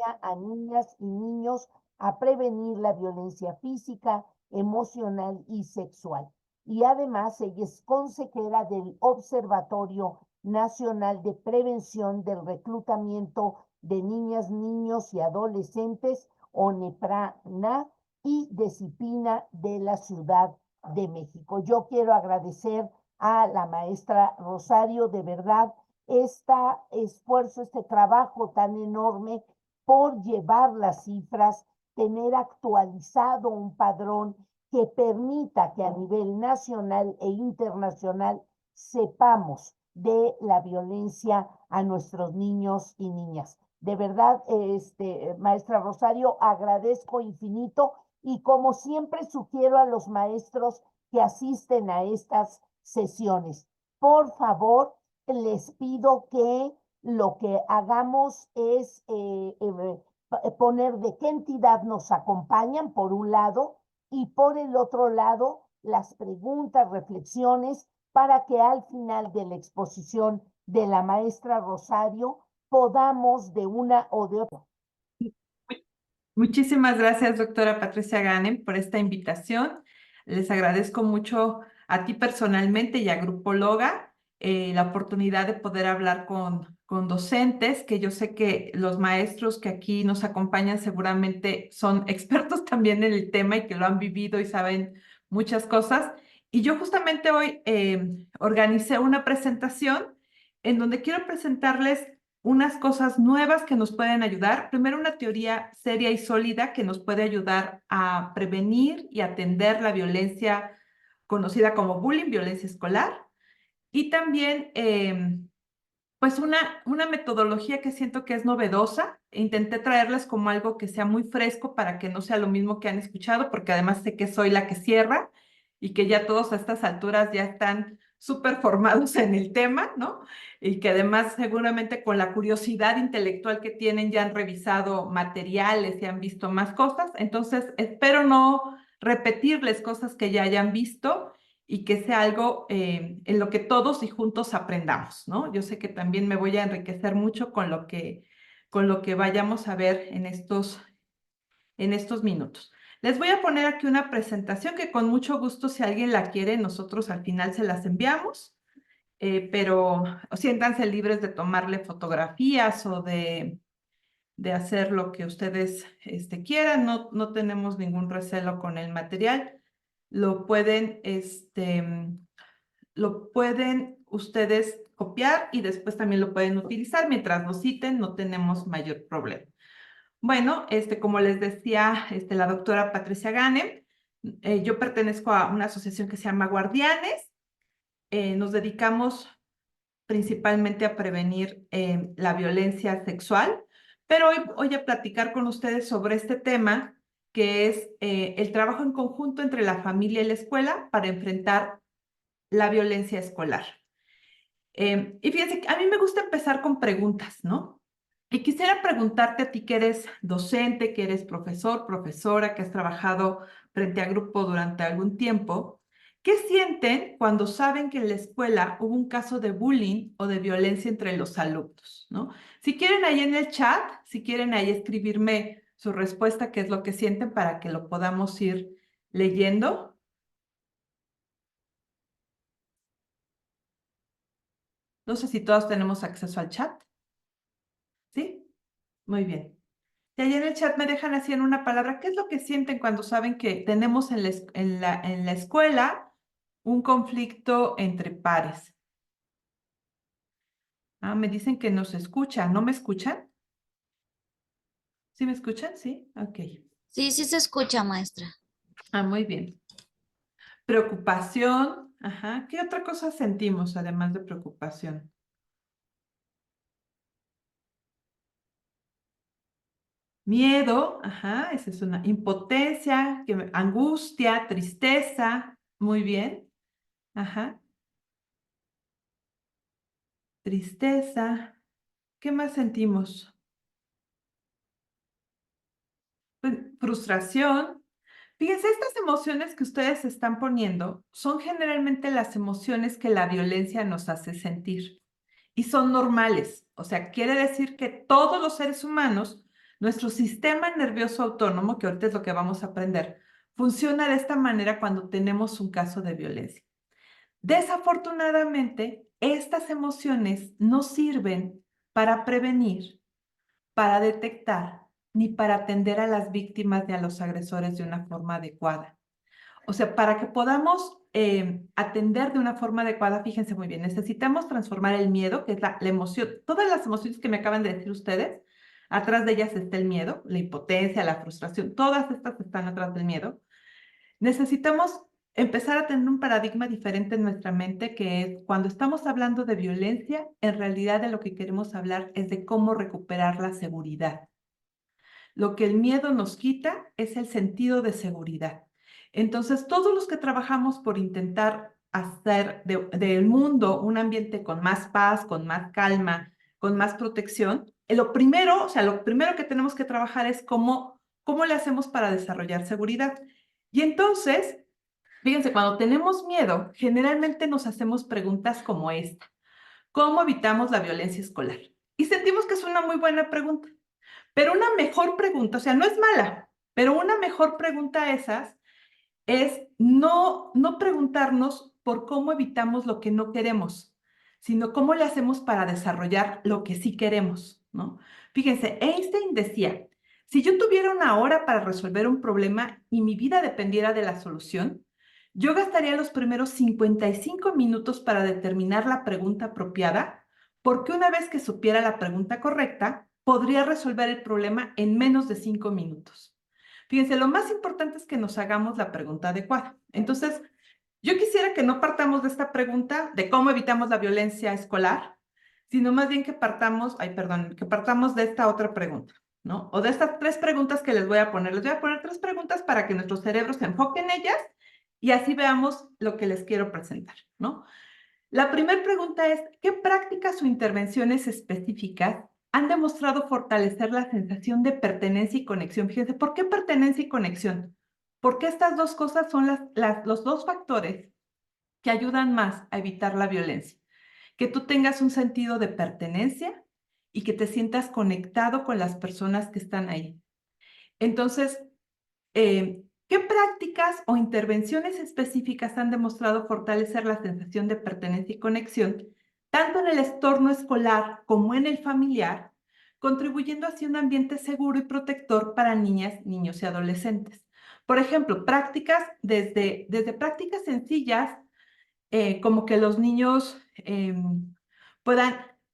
enseña a niñas y niños a prevenir la violencia física, emocional y sexual. Y además ella es consejera del Observatorio Nacional de Prevención del Reclutamiento de Niñas, Niños y Adolescentes, ONEPRANA, y Disciplina de la Ciudad de México. Yo quiero agradecer a la maestra Rosario, de verdad, este esfuerzo, este trabajo tan enorme por llevar las cifras, tener actualizado un padrón que permita que a nivel nacional e internacional sepamos de la violencia a nuestros niños y niñas. De verdad, maestra Rosario, agradezco infinito y como siempre sugiero a los maestros que asisten a estas sesiones, por favor, les pido que lo que hagamos es poner de qué entidad nos acompañan, por un lado, y por el otro lado, las preguntas, reflexiones, para que al final de la exposición de la maestra Rosario podamos de una o de otra. Muchísimas gracias, doctora Patricia Ganem, por esta invitación. Les agradezco mucho a ti personalmente y a Grupo Loga la oportunidad de poder hablar con docentes, que yo sé que los maestros que aquí nos acompañan seguramente son expertos también en el tema y que lo han vivido y saben muchas cosas. Y yo justamente hoy organicé una presentación en donde quiero presentarles unas cosas nuevas que nos pueden ayudar. Primero, una teoría seria y sólida que nos puede ayudar a prevenir y atender la violencia conocida como bullying, violencia escolar. Y también, pues, una metodología que siento que es novedosa. Intenté traerles como algo que sea muy fresco para que no sea lo mismo que han escuchado, porque además sé que soy la que cierra y que ya todos a estas alturas ya están súper formados en el tema, ¿no? Y que además seguramente con la curiosidad intelectual que tienen ya han revisado materiales y han visto más cosas. Entonces, espero no repetirles cosas que ya hayan visto y que sea algo en lo que todos y juntos aprendamos, ¿no? Yo sé que también me voy a enriquecer mucho con lo que vayamos a ver en estos minutos. Les voy a poner aquí una presentación que con mucho gusto, si alguien la quiere, nosotros al final se las enviamos, pero siéntanse libres de tomarle fotografías o de hacer lo que ustedes quieran. No tenemos ningún recelo con el material. Lo pueden ustedes copiar y después también lo pueden utilizar. Mientras nos citen, no tenemos mayor problema. Bueno, como les decía la doctora Patricia Ganem, yo pertenezco a una asociación que se llama Guardianes. Nos dedicamos principalmente a prevenir la violencia sexual, pero hoy voy a platicar con ustedes sobre este tema, que es el trabajo en conjunto entre la familia y la escuela para enfrentar la violencia escolar. Y fíjense, a mí me gusta empezar con preguntas, ¿no? Y quisiera preguntarte a ti que eres docente, que eres profesor, profesora, que has trabajado frente a grupo durante algún tiempo, ¿qué sienten cuando saben que en la escuela hubo un caso de bullying o de violencia entre los alumnos, ¿no? Si quieren ahí en el chat, si quieren ahí escribirme su respuesta, qué es lo que sienten para que lo podamos ir leyendo. No sé si todos tenemos acceso al chat. ¿Sí? Muy bien. Y ahí en el chat me dejan así en una palabra, ¿qué es lo que sienten cuando saben que tenemos en la escuela un conflicto entre pares? Ah, me dicen que nos escuchan. ¿No me escuchan? ¿Sí me escuchan? Sí. Ok. Sí, sí se escucha, maestra. Ah, muy bien. Preocupación. Ajá. ¿Qué otra cosa sentimos además de preocupación? Miedo. Ajá. Esa es una impotencia, angustia, tristeza. Muy bien. Ajá. Tristeza. ¿Qué más sentimos? Pues, frustración. Fíjense, estas emociones que ustedes están poniendo son generalmente las emociones que la violencia nos hace sentir y son normales. O sea, quiere decir que todos los seres humanos Nuestro sistema nervioso autónomo, que ahorita es lo que vamos a aprender, funciona de esta manera cuando tenemos un caso de violencia. Desafortunadamente, estas emociones no sirven para prevenir, para detectar, ni para atender a las víctimas ni a los agresores de una forma adecuada. O sea, para que podamos atender de una forma adecuada, fíjense muy bien, necesitamos transformar el miedo, que es la emoción, todas las emociones que me acaban de decir ustedes, atrás de ellas está el miedo, la impotencia, la frustración, todas estas están atrás del miedo. Necesitamos empezar a tener un paradigma diferente en nuestra mente, que es cuando estamos hablando de violencia, en realidad de lo que queremos hablar es de cómo recuperar la seguridad. Lo que el miedo nos quita es el sentido de seguridad. Entonces, todos los que trabajamos por intentar hacer del mundo un ambiente con más paz, con más calma, con más protección, lo primero que tenemos que trabajar es cómo le hacemos para desarrollar seguridad. Y entonces, fíjense, cuando tenemos miedo, generalmente nos hacemos preguntas como esta. ¿Cómo evitamos la violencia escolar? Y sentimos que es una muy buena pregunta. Pero una mejor pregunta, o sea, no es mala, pero una mejor pregunta a esas es no preguntarnos por cómo evitamos lo que no queremos, sino cómo le hacemos para desarrollar lo que sí queremos, ¿no? Fíjense, Einstein decía, si yo tuviera una hora para resolver un problema y mi vida dependiera de la solución, yo gastaría los primeros 55 minutos para determinar la pregunta apropiada, porque una vez que supiera la pregunta correcta, podría resolver el problema en menos de 5 minutos. Fíjense, lo más importante es que nos hagamos la pregunta adecuada. Entonces, yo quisiera que no partamos de esta pregunta de cómo evitamos la violencia escolar, sino más bien que partamos de esta otra pregunta, ¿no? O de estas 3 preguntas que les voy a poner. Les voy a poner 3 preguntas para que nuestro cerebro se enfoque en ellas y así veamos lo que les quiero presentar, ¿no? La primera pregunta es, ¿qué prácticas o intervenciones específicas han demostrado fortalecer la sensación de pertenencia y conexión? Fíjense, ¿por qué pertenencia y conexión? Porque estas dos cosas son los dos factores que ayudan más a evitar la violencia. Que tú tengas un sentido de pertenencia y que te sientas conectado con las personas que están ahí. Entonces, ¿qué prácticas o intervenciones específicas han demostrado fortalecer la sensación de pertenencia y conexión, tanto en el entorno escolar como en el familiar, contribuyendo hacia un ambiente seguro y protector para niñas, niños y adolescentes? Por ejemplo, prácticas desde prácticas sencillas, como que los niños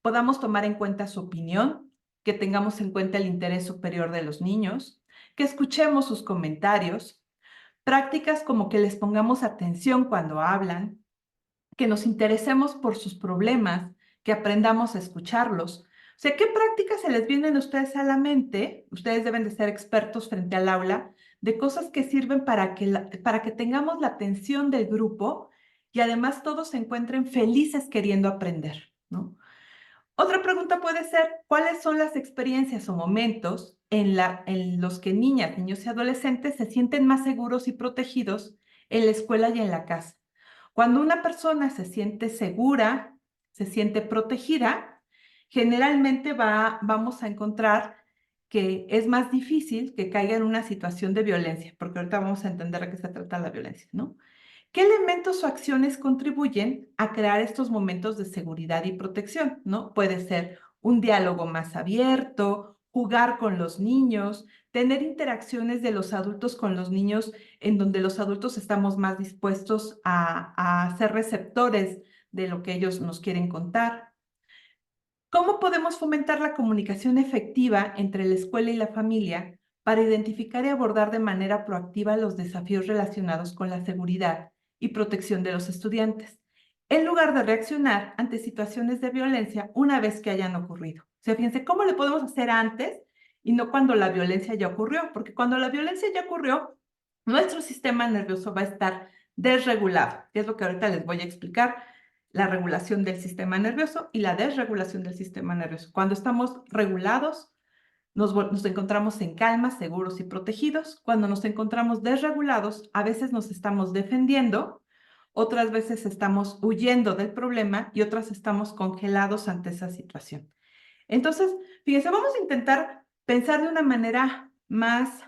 podamos tomar en cuenta su opinión, que tengamos en cuenta el interés superior de los niños, que escuchemos sus comentarios, prácticas como que les pongamos atención cuando hablan, que nos interesemos por sus problemas, que aprendamos a escucharlos. O sea, ¿qué prácticas se les vienen a ustedes a la mente? Ustedes deben de ser expertos frente al aula de cosas que sirven para que tengamos la atención del grupo y además todos se encuentren felices queriendo aprender, ¿no? Otra pregunta puede ser, ¿cuáles son las experiencias o momentos en los que niñas, niños y adolescentes se sienten más seguros y protegidos en la escuela y en la casa? Cuando una persona se siente segura, se siente protegida, generalmente vamos a encontrar que es más difícil que caiga en una situación de violencia, porque ahorita vamos a entender a qué se trata la violencia, ¿no? ¿Qué elementos o acciones contribuyen a crear estos momentos de seguridad y protección, ¿no? Puede ser un diálogo más abierto, jugar con los niños, tener interacciones de los adultos con los niños en donde los adultos estamos más dispuestos a ser receptores de lo que ellos nos quieren contar. ¿Cómo podemos fomentar la comunicación efectiva entre la escuela y la familia para identificar y abordar de manera proactiva los desafíos relacionados con la seguridad y protección de los estudiantes, en lugar de reaccionar ante situaciones de violencia una vez que hayan ocurrido? O sea, fíjense, ¿cómo le podemos hacer antes y no cuando la violencia ya ocurrió? Porque cuando la violencia ya ocurrió, nuestro sistema nervioso va a estar desregulado, que es lo que ahorita les voy a explicar, la regulación del sistema nervioso y la desregulación del sistema nervioso. Cuando estamos regulados, nos encontramos en calma, seguros y protegidos. Cuando nos encontramos desregulados, a veces nos estamos defendiendo, otras veces estamos huyendo del problema y otras estamos congelados ante esa situación. Entonces, fíjense, vamos a intentar pensar de una manera más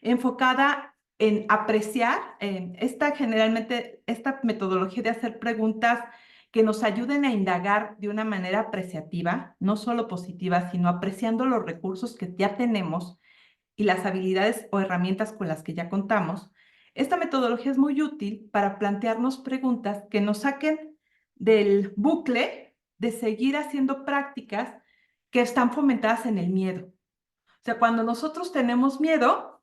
enfocada en apreciar generalmente esta metodología de hacer preguntas que nos ayuden a indagar de una manera apreciativa, no solo positiva, sino apreciando los recursos que ya tenemos y las habilidades o herramientas con las que ya contamos. Esta metodología es muy útil para plantearnos preguntas que nos saquen del bucle de seguir haciendo prácticas que están fomentadas en el miedo. O sea, cuando nosotros tenemos miedo,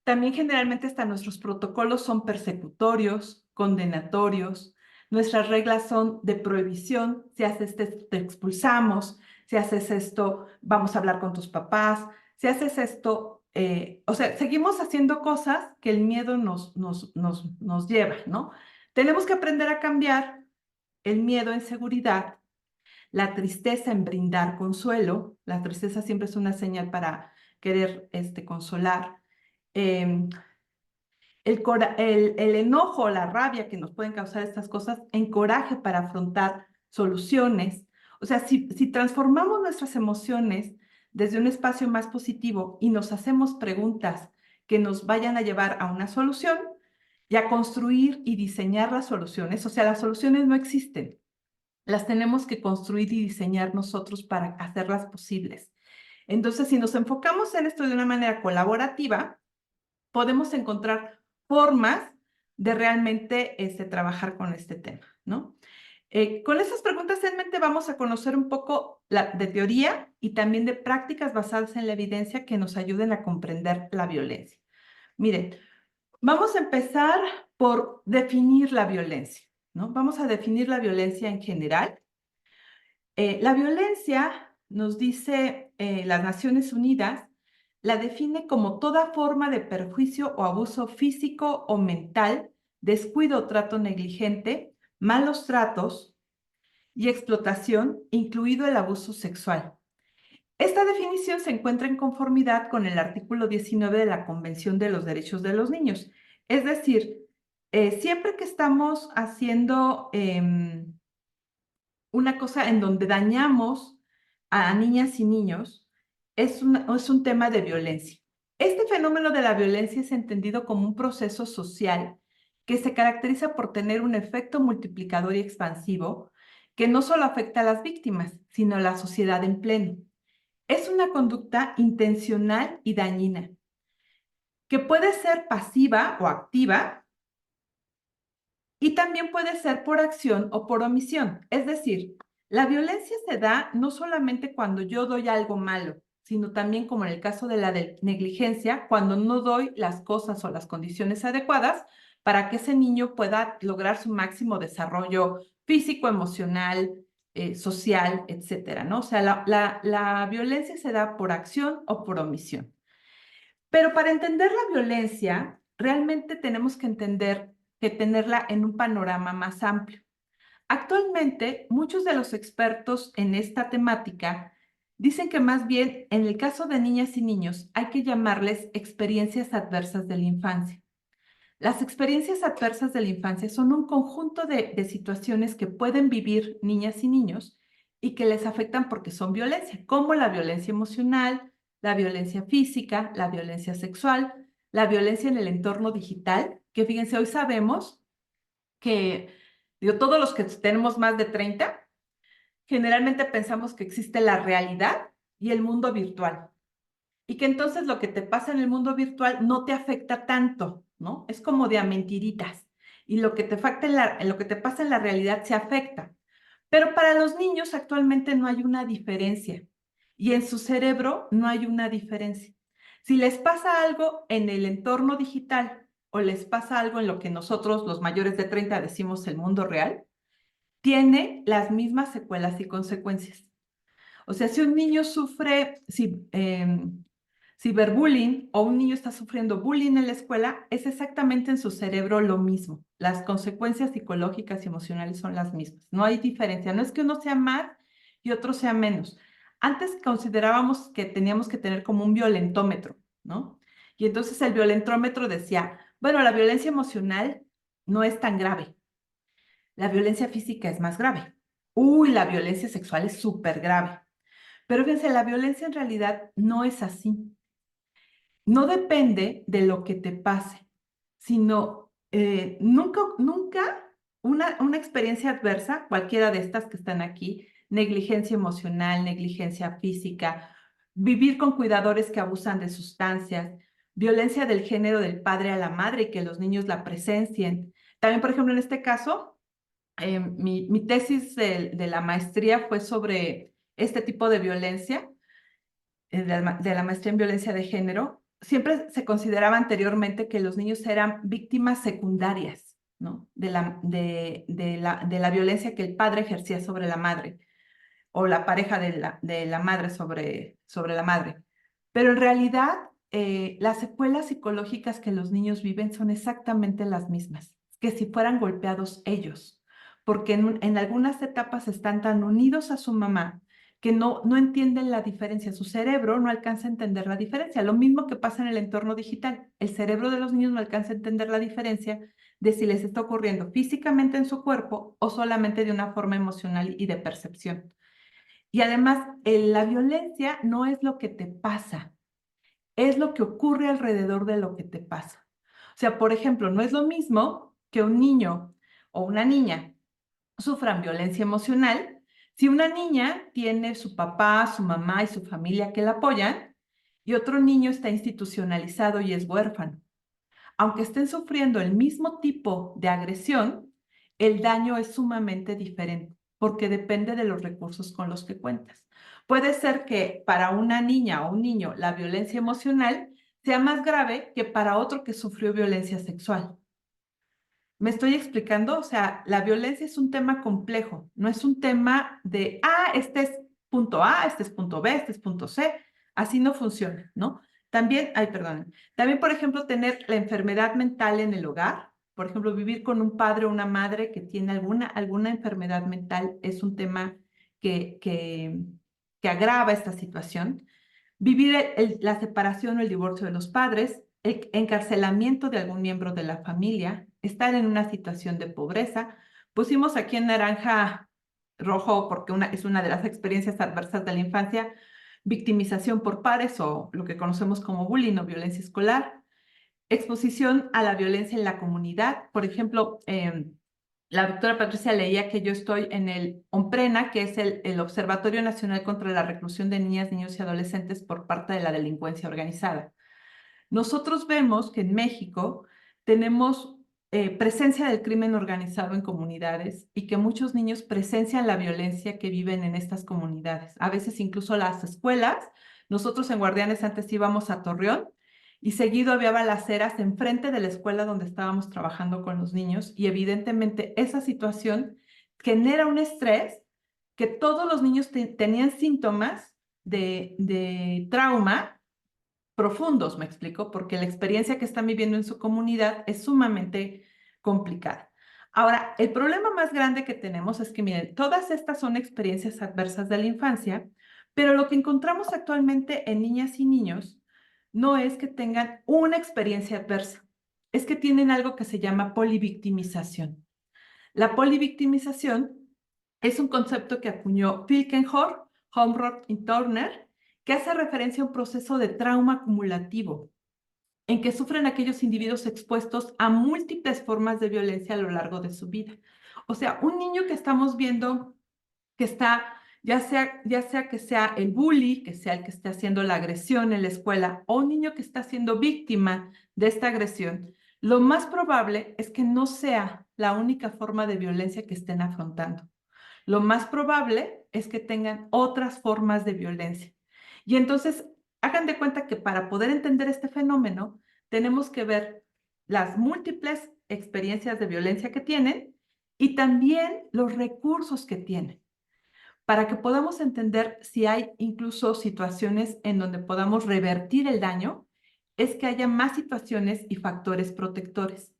también generalmente hasta nuestros protocolos son persecutorios, condenatorios, nuestras reglas son de prohibición, si haces esto te expulsamos, si haces esto vamos a hablar con tus papás, si haces esto, o sea, seguimos haciendo cosas que el miedo nos lleva, ¿no? Tenemos que aprender a cambiar el miedo en seguridad, la tristeza en brindar consuelo, la tristeza siempre es una señal para querer consolar, eh, el enojo, la rabia que nos pueden causar estas cosas, en coraje para afrontar soluciones. O sea, si transformamos nuestras emociones desde un espacio más positivo y nos hacemos preguntas que nos vayan a llevar a una solución y a construir y diseñar las soluciones, o sea, las soluciones no existen, las tenemos que construir y diseñar nosotros para hacerlas posibles. Entonces, si nos enfocamos en esto de una manera colaborativa, podemos encontrar formas de realmente trabajar con este tema, ¿no? Con esas preguntas en mente vamos a conocer un poco de teoría y también de prácticas basadas en la evidencia que nos ayuden a comprender la violencia. Miren, vamos a empezar por definir la violencia, ¿no? Vamos a definir la violencia en general. La violencia, nos dice las Naciones Unidas, la define como toda forma de perjuicio o abuso físico o mental, descuido o trato negligente, malos tratos y explotación, incluido el abuso sexual. Esta definición se encuentra en conformidad con el artículo 19 de la Convención de los Derechos de los Niños. Es decir, siempre que estamos haciendo una cosa en donde dañamos a niñas y niños, es un tema de violencia. Este fenómeno de la violencia es entendido como un proceso social que se caracteriza por tener un efecto multiplicador y expansivo que no solo afecta a las víctimas, sino a la sociedad en pleno. Es una conducta intencional y dañina, que puede ser pasiva o activa, y también puede ser por acción o por omisión. Es decir, la violencia se da no solamente cuando yo doy algo malo, sino también como en el caso de la negligencia, cuando no doy las cosas o las condiciones adecuadas para que ese niño pueda lograr su máximo desarrollo físico, emocional, social, etcétera, ¿no? O sea, la violencia se da por acción o por omisión. Pero para entender la violencia, realmente tenemos que entender que tenerla en un panorama más amplio. Actualmente, muchos de los expertos en esta temática dicen que más bien en el caso de niñas y niños hay que llamarles experiencias adversas de la infancia. Las experiencias adversas de la infancia son un conjunto de situaciones que pueden vivir niñas y niños y que les afectan porque son violencia, como la violencia emocional, la violencia física, la violencia sexual, la violencia en el entorno digital, que fíjense, hoy sabemos que todos los que tenemos más de 30, generalmente pensamos que existe la realidad y el mundo virtual. Y que entonces lo que te pasa en el mundo virtual no te afecta tanto, ¿no? Es como de a mentiritas. Y lo que te pasa en la realidad se afecta. Pero para los niños actualmente no hay una diferencia. Y en su cerebro no hay una diferencia. Si les pasa algo en el entorno digital o les pasa algo en lo que nosotros, los mayores de 30, decimos el mundo real, tiene las mismas secuelas y consecuencias. O sea, si un niño sufre ciberbullying o un niño está sufriendo bullying en la escuela, es exactamente en su cerebro lo mismo. Las consecuencias psicológicas y emocionales son las mismas. No hay diferencia. No es que uno sea más y otro sea menos. Antes considerábamos que teníamos que tener como un violentómetro, ¿no? Y entonces el violentómetro decía, bueno, la violencia emocional no es tan grave. La violencia física es más grave. Uy, la violencia sexual es súper grave. Pero fíjense, la violencia en realidad no es así. No depende de lo que te pase, sino nunca una experiencia adversa, cualquiera de estas que están aquí, negligencia emocional, negligencia física, vivir con cuidadores que abusan de sustancias, violencia del género del padre a la madre y que los niños la presencien. También, por ejemplo, en este caso, mi tesis de la maestría fue sobre este tipo de violencia, de la maestría en violencia de género. Siempre se consideraba anteriormente que los niños eran víctimas secundarias, ¿no? De la violencia que el padre ejercía sobre la madre o la pareja de la madre sobre la madre. Pero en realidad, las secuelas psicológicas que los niños viven son exactamente las mismas que si fueran golpeados ellos, porque en algunas etapas están tan unidos a su mamá que no entienden la diferencia. Su cerebro no alcanza a entender la diferencia. Lo mismo que pasa en el entorno digital. El cerebro de los niños no alcanza a entender la diferencia de si les está ocurriendo físicamente en su cuerpo o solamente de una forma emocional y de percepción. Y además, la violencia no es lo que te pasa, es lo que ocurre alrededor de lo que te pasa. O sea, por ejemplo, no es lo mismo que un niño o una niña sufran violencia emocional si una niña tiene su papá, su mamá y su familia que la apoyan y otro niño está institucionalizado y es huérfano. Aunque estén sufriendo el mismo tipo de agresión, el daño es sumamente diferente porque depende de los recursos con los que cuentas. Puede ser que para una niña o un niño la violencia emocional sea más grave que para otro que sufrió violencia sexual. ¿Me estoy explicando? O sea, la violencia es un tema complejo, no es un tema de, este es punto A, este es punto B, este es punto C. Así no funciona, ¿no? También, perdón, también, por ejemplo, tener la enfermedad mental en el hogar, por ejemplo, vivir con un padre o una madre que tiene alguna enfermedad mental es un tema que agrava esta situación. Vivir la separación o el divorcio de los padres, el encarcelamiento de algún miembro de la familia, estar en una situación de pobreza. Pusimos aquí en naranja rojo porque es una de las experiencias adversas de la infancia, victimización por pares o lo que conocemos como bullying o violencia escolar, exposición a la violencia en la comunidad. Por ejemplo, la doctora Patricia leía que yo estoy en el OMPRENA, que es el Observatorio Nacional contra la Reclusión de Niñas, Niños y Adolescentes por parte de la delincuencia organizada. Nosotros vemos que en México tenemos presencia del crimen organizado en comunidades y que muchos niños presencian la violencia que viven en estas comunidades. A veces incluso las escuelas. Nosotros en Guardianes antes íbamos a Torreón y seguido había balaceras enfrente de la escuela donde estábamos trabajando con los niños y evidentemente esa situación genera un estrés que todos los niños tenían síntomas de trauma profundos, me explico, porque la experiencia que están viviendo en su comunidad es sumamente complicada. Ahora, el problema más grande que tenemos es que, miren, todas estas son experiencias adversas de la infancia, pero lo que encontramos actualmente en niñas y niños no es que tengan una experiencia adversa, es que tienen algo que se llama polivictimización. La polivictimización es un concepto que acuñó Filkenhorst, Homroth y Turner, que hace referencia a un proceso de trauma acumulativo en que sufren aquellos individuos expuestos a múltiples formas de violencia a lo largo de su vida. O sea, un niño que estamos viendo que está, ya sea que sea el bully, que sea el que esté haciendo la agresión en la escuela, o un niño que está siendo víctima de esta agresión, lo más probable es que no sea la única forma de violencia que estén afrontando. Lo más probable es que tengan otras formas de violencia. Y entonces, hagan de cuenta que para poder entender este fenómeno, tenemos que ver las múltiples experiencias de violencia que tienen y también los recursos que tienen, para que podamos entender si hay incluso situaciones en donde podamos revertir el daño, es que haya más situaciones y factores protectores.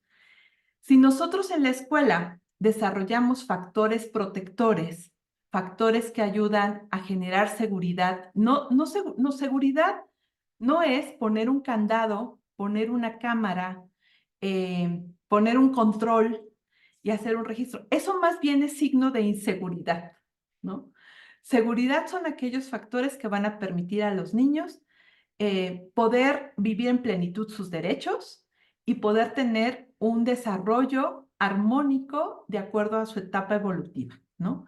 Si nosotros en la escuela desarrollamos factores protectores, factores que ayudan a generar seguridad, seguridad no es poner un candado, poner una cámara, poner un control y hacer un registro. Eso más bien es signo de inseguridad, ¿no? Seguridad son aquellos factores que van a permitir a los niños poder vivir en plenitud sus derechos y poder tener un desarrollo armónico de acuerdo a su etapa evolutiva, ¿no?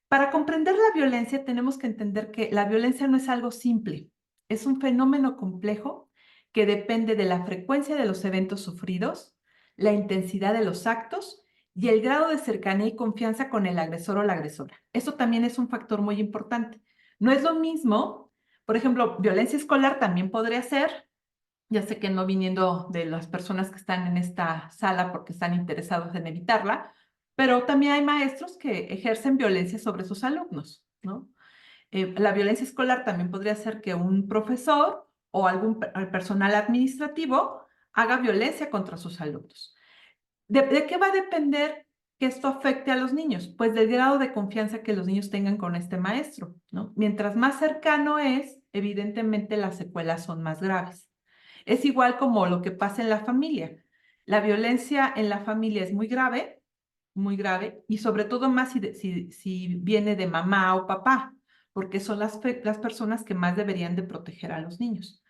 Para comprender la violencia tenemos que entender que la violencia no es algo simple, es un fenómeno complejo que depende de la frecuencia de los eventos sufridos, la intensidad de los actos y el grado de cercanía y confianza con el agresor o la agresora. Eso también es un factor muy importante. No es lo mismo, por ejemplo, violencia escolar también podría ser, ya sé que no viniendo de las personas que están en esta sala porque están interesados en evitarla, pero también hay maestros que ejercen violencia sobre sus alumnos, ¿no? La violencia escolar también podría ser que un profesor o algún personal administrativo haga violencia contra sus alumnos. ¿De qué va a depender que esto afecte a los niños? Pues del grado de confianza que los niños tengan con este maestro, ¿no? Mientras más cercano es, evidentemente las secuelas son más graves. Es igual como lo que pasa en la familia. La violencia en la familia es muy grave, y sobre todo más si viene de mamá o papá, porque son las personas que más deberían de proteger a los niños.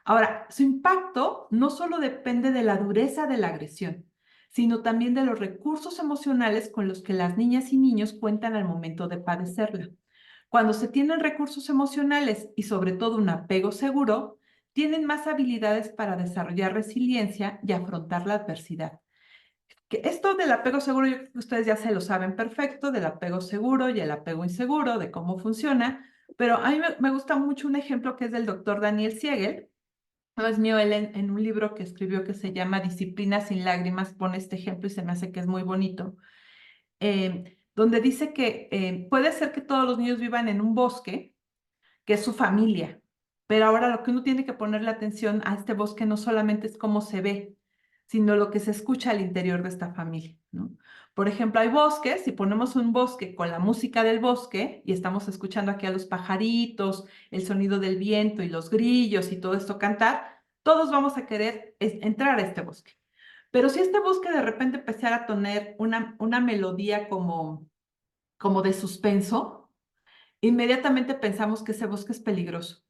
Ahora, su impacto no solo depende de la dureza de la agresión, sino también de los recursos emocionales con los que las niñas y niños cuentan al momento de padecerla. Cuando se tienen recursos emocionales y sobre todo un apego seguro, tienen más habilidades para desarrollar resiliencia y afrontar la adversidad. Que esto del apego seguro, yo creo que ustedes ya se lo saben perfecto, del apego seguro y el apego inseguro, de cómo funciona, pero a mí me gusta mucho un ejemplo que es del doctor Daniel Siegel. No es mío, él en un libro que escribió que se llama Disciplina sin lágrimas, pone este ejemplo y se me hace que es muy bonito, donde dice que puede ser que todos los niños vivan en un bosque, que es su familia, pero ahora lo que uno tiene que ponerle atención a este bosque no solamente es cómo se ve, sino lo que se escucha al interior de esta familia, ¿no? Por ejemplo, hay bosques, si ponemos un bosque con la música del bosque y estamos escuchando aquí a los pajaritos, el sonido del viento y los grillos y todo esto cantar, todos vamos a querer entrar a este bosque. Pero si este bosque de repente empezara a tener una melodía como de suspenso, inmediatamente pensamos que ese bosque es peligroso.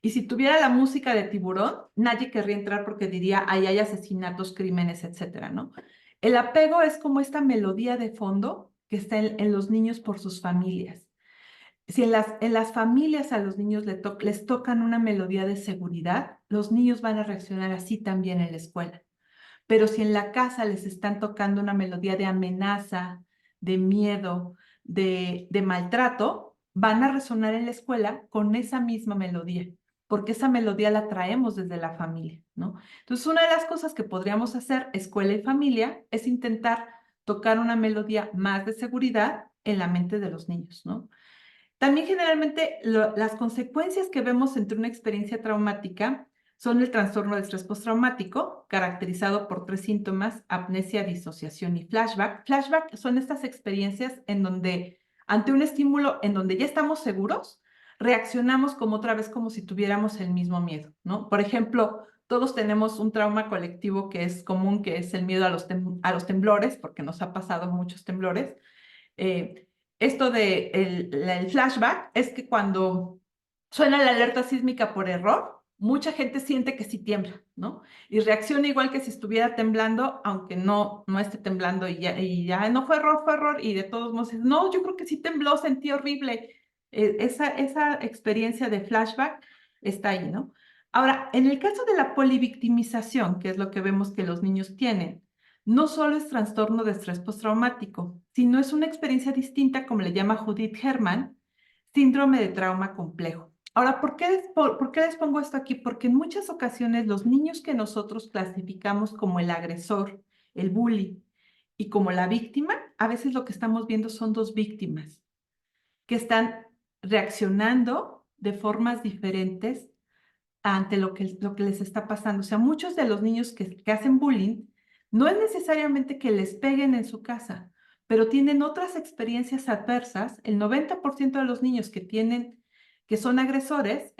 Y si tuviera la música de Tiburón, nadie querría entrar porque diría, ahí hay asesinatos, crímenes, etcétera, ¿no? El apego es como esta melodía de fondo que está en los niños por sus familias. Si en las familias a los niños les tocan una melodía de seguridad, los niños van a reaccionar así también en la escuela. Pero si en la casa les están tocando una melodía de amenaza, de miedo, de maltrato, van a resonar en la escuela con esa misma melodía, porque esa melodía la traemos desde la familia, ¿no? Entonces, una de las cosas que podríamos hacer, escuela y familia, es intentar tocar una melodía más de seguridad en la mente de los niños, ¿no? También generalmente las consecuencias que vemos entre una experiencia traumática son el trastorno de estrés postraumático, caracterizado por 3 síntomas: amnesia, disociación y flashback. Flashback son estas experiencias en donde, ante un estímulo en donde ya estamos seguros, reaccionamos como otra vez como si tuviéramos el mismo miedo, ¿no? Por ejemplo, todos tenemos un trauma colectivo que es común, que es el miedo a los temblores, porque nos ha pasado muchos temblores. Esto de el flashback es que cuando suena la alerta sísmica por error, mucha gente siente que sí tiembla, ¿no? Y reacciona igual que si estuviera temblando, aunque no esté temblando y ya no fue error, y de todos modos, no, yo creo que sí tembló, sentí horrible. Esa experiencia de flashback está ahí, ¿no? Ahora, en el caso de la polivictimización, que es lo que vemos que los niños tienen, no solo es trastorno de estrés postraumático, sino es una experiencia distinta, como le llama Judith Herman, síndrome de trauma complejo. Ahora, ¿por qué les pongo esto aquí? Porque en muchas ocasiones los niños que nosotros clasificamos como el agresor, el bully, y como la víctima, a veces lo que estamos viendo son dos víctimas que están reaccionando de formas diferentes ante lo que les está pasando. O sea, muchos de los niños que hacen bullying, no es necesariamente que les peguen en su casa, pero tienen otras experiencias adversas. El 90% de los niños que son agresores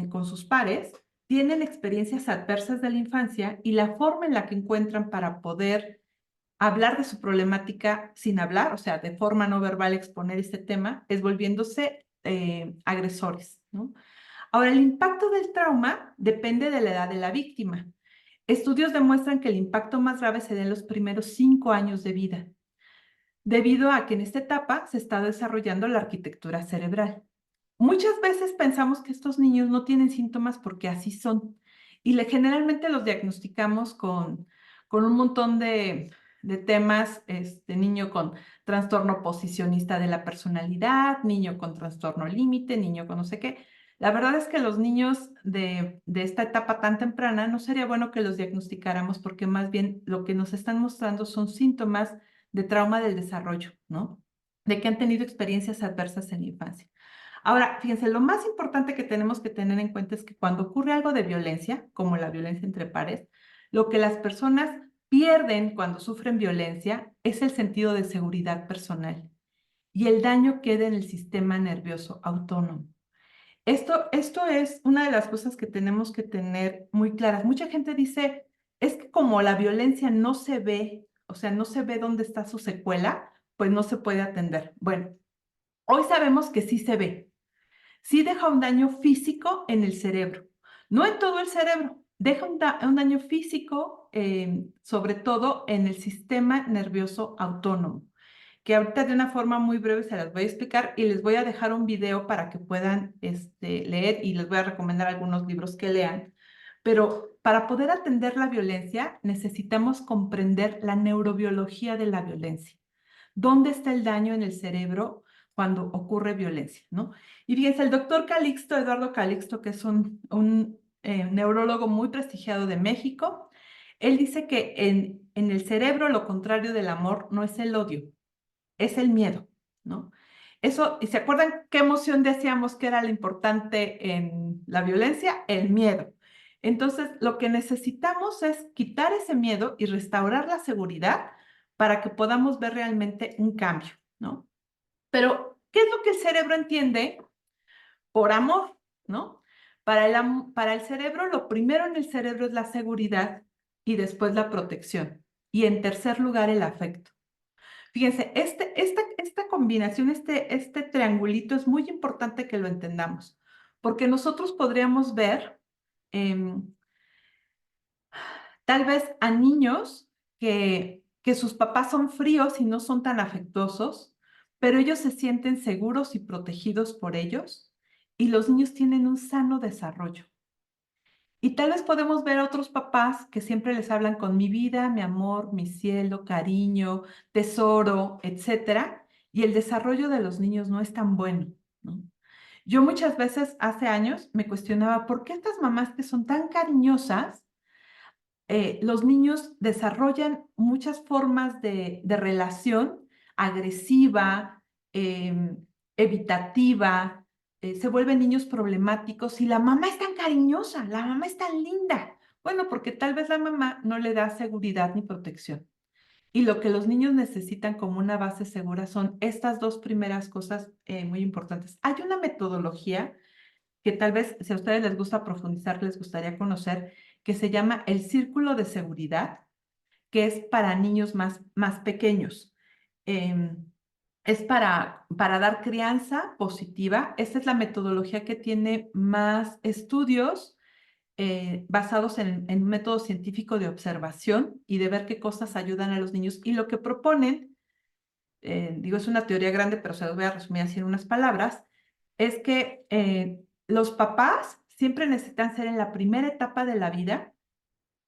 con sus pares, tienen experiencias adversas de la infancia, y la forma en la que encuentran para poder hablar de su problemática sin hablar, o sea, de forma no verbal exponer este tema, es volviéndose agresores, ¿no? Ahora, el impacto del trauma depende de la edad de la víctima. Estudios demuestran que el impacto más grave se da en los primeros 5 años de vida, debido a que en esta etapa se está desarrollando la arquitectura cerebral. Muchas veces pensamos que estos niños no tienen síntomas porque así son, y generalmente los diagnosticamos con un montón de temas, niño con trastorno posicionista de la personalidad, niño con trastorno límite, niño con no sé qué. La verdad es que los niños de esta etapa tan temprana no sería bueno que los diagnosticáramos porque más bien lo que nos están mostrando son síntomas de trauma del desarrollo, ¿no? De que han tenido experiencias adversas en la infancia. Ahora, fíjense, lo más importante que tenemos que tener en cuenta es que cuando ocurre algo de violencia, como la violencia entre pares, lo que las personas pierden cuando sufren violencia es el sentido de seguridad personal y el daño queda en el sistema nervioso autónomo. Esto es una de las cosas que tenemos que tener muy claras. Mucha gente dice, es que como la violencia no se ve, o sea, no se ve dónde está su secuela, pues no se puede atender. Bueno, hoy sabemos que sí se ve. Sí deja un daño físico en el cerebro, no en todo el cerebro, deja un daño físico, sobre todo en el sistema nervioso autónomo, que ahorita de una forma muy breve se las voy a explicar y les voy a dejar un video para que puedan leer y les voy a recomendar algunos libros que lean. Pero para poder atender la violencia necesitamos comprender la neurobiología de la violencia. ¿Dónde está el daño en el cerebro cuando ocurre violencia, ¿no? Y fíjense, el doctor Calixto, Eduardo Calixto, que es un neurólogo muy prestigiado de México, él dice que en el cerebro lo contrario del amor no es el odio, es el miedo, ¿no? Eso, ¿y se acuerdan qué emoción decíamos que era la importante en la violencia? El miedo. Entonces, lo que necesitamos es quitar ese miedo y restaurar la seguridad para que podamos ver realmente un cambio, ¿no? Pero, ¿qué es lo que el cerebro entiende por amor, ¿no? Para el cerebro, lo primero en el cerebro es la seguridad y después la protección. Y en tercer lugar, el afecto. Fíjense, esta combinación, este triangulito es muy importante que lo entendamos, porque nosotros podríamos ver tal vez a niños que sus papás son fríos y no son tan afectuosos, pero ellos se sienten seguros y protegidos por ellos, y los niños tienen un sano desarrollo. Y tal vez podemos ver a otros papás que siempre les hablan con mi vida, mi amor, mi cielo, cariño, tesoro, etcétera, y el desarrollo de los niños no es tan bueno, ¿no? Yo muchas veces hace años me cuestionaba por qué estas mamás que son tan cariñosas, los niños desarrollan muchas formas de relación agresiva, evitativa, se vuelven niños problemáticos y la mamá es tan cariñosa, la mamá es tan linda. Bueno, porque tal vez la mamá no le da seguridad ni protección. Y lo que los niños necesitan como una base segura son estas dos primeras cosas muy importantes. Hay una metodología que tal vez, si a ustedes les gusta profundizar, les gustaría conocer, que se llama el círculo de seguridad, que es para niños más pequeños. Es para dar crianza positiva. Esta es la metodología que tiene más estudios basados en un método científico de observación y de ver qué cosas ayudan a los niños. Y lo que proponen, digo, es una teoría grande, pero se los voy a resumir así en unas palabras, es que los papás siempre necesitan ser en la primera etapa de la vida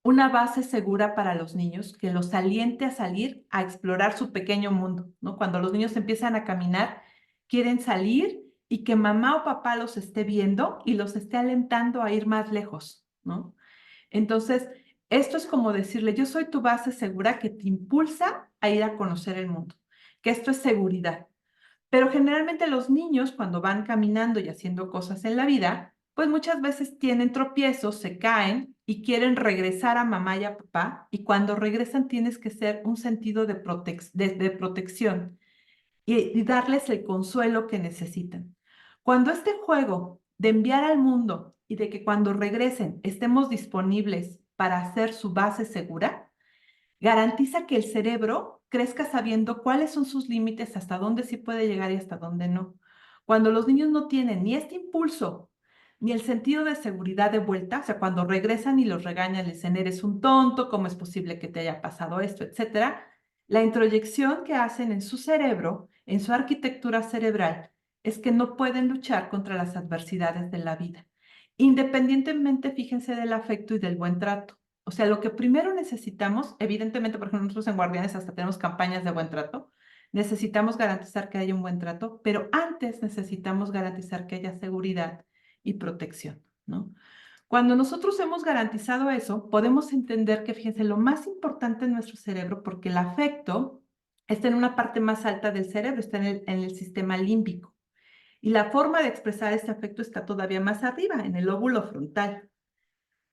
una base segura para los niños que los aliente a salir a explorar su pequeño mundo, ¿no? Cuando los niños empiezan a caminar, quieren salir y que mamá o papá los esté viendo y los esté alentando a ir más lejos, ¿no? Entonces, esto es como decirle, yo soy tu base segura que te impulsa a ir a conocer el mundo, que esto es seguridad. Pero generalmente los niños, cuando van caminando y haciendo cosas en la vida, pues muchas veces tienen tropiezos, se caen y quieren regresar a mamá y a papá, y cuando regresan tienes que ser un sentido de protección y darles el consuelo que necesitan. Cuando este juego de enviar al mundo y de que cuando regresen estemos disponibles para hacer su base segura, Garantiza que el cerebro crezca sabiendo cuáles son sus límites, hasta dónde sí puede llegar y hasta dónde no. Cuando los niños no tienen ni este impulso, ni el sentido de seguridad de vuelta, o sea, cuando regresan y los regañan, les dicen, eres un tonto, ¿cómo es posible que te haya pasado esto, etcétera? La introyección que hacen en su cerebro, en su arquitectura cerebral, es que no pueden luchar contra las adversidades de la vida, independientemente, fíjense, del afecto y del buen trato. O sea, lo que primero necesitamos, evidentemente, por ejemplo, nosotros en Guardianes hasta tenemos campañas de buen trato, necesitamos garantizar que haya un buen trato, pero antes necesitamos garantizar que haya seguridad y protección, ¿no? Cuando nosotros hemos garantizado eso, podemos entender que, fíjense, lo más importante en nuestro cerebro, porque el afecto está en una parte más alta del cerebro, está en el sistema límbico. Y la forma de expresar este afecto está todavía más arriba, en el lóbulo frontal.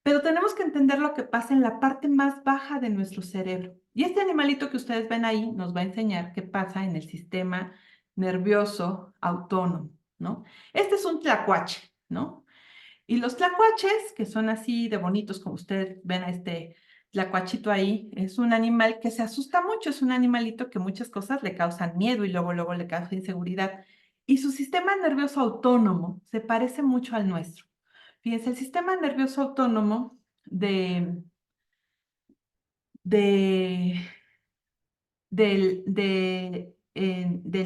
Pero tenemos que entender lo que pasa en la parte más baja de nuestro cerebro. Y este animalito que ustedes ven ahí nos va a enseñar qué pasa en el sistema nervioso autónomo, ¿no? Este es un tlacuache, ¿no? Y los tlacuaches, que son así de bonitos, como ustedes ven a este tlacuachito ahí, es un animal que se asusta mucho, es un animalito que muchas cosas le causan miedo y luego le causa inseguridad. Y su sistema nervioso autónomo se parece mucho al nuestro. Fíjense, el sistema nervioso autónomo de, del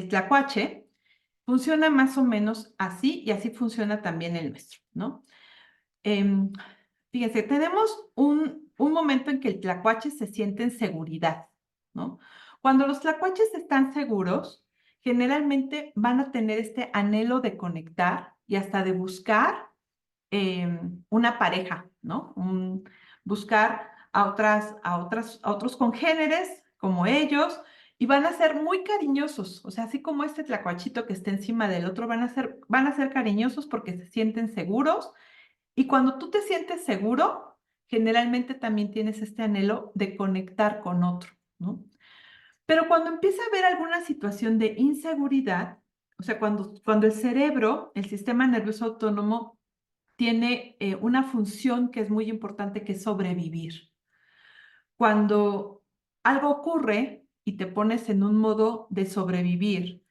tlacuache funciona más o menos así y así funciona también el nuestro, ¿no? Fíjense, tenemos un momento en que el tlacuache se siente en seguridad, ¿no? Cuando los tlacuaches están seguros, generalmente van a tener este anhelo de conectar y hasta de buscar una pareja, ¿no? Buscar a otros congéneres como ellos y van a ser muy cariñosos, o sea, así como este tlacuachito que está encima del otro, van a ser cariñosos porque se sienten seguros y cuando tú te sientes seguro, generalmente también tienes este anhelo de conectar con otro, ¿no? Pero cuando empieza a haber alguna situación de inseguridad, o sea, cuando el cerebro, el sistema nervioso autónomo, tiene una función que es muy importante, que es sobrevivir. Cuando algo ocurre y te pones en un modo de sobrevivir,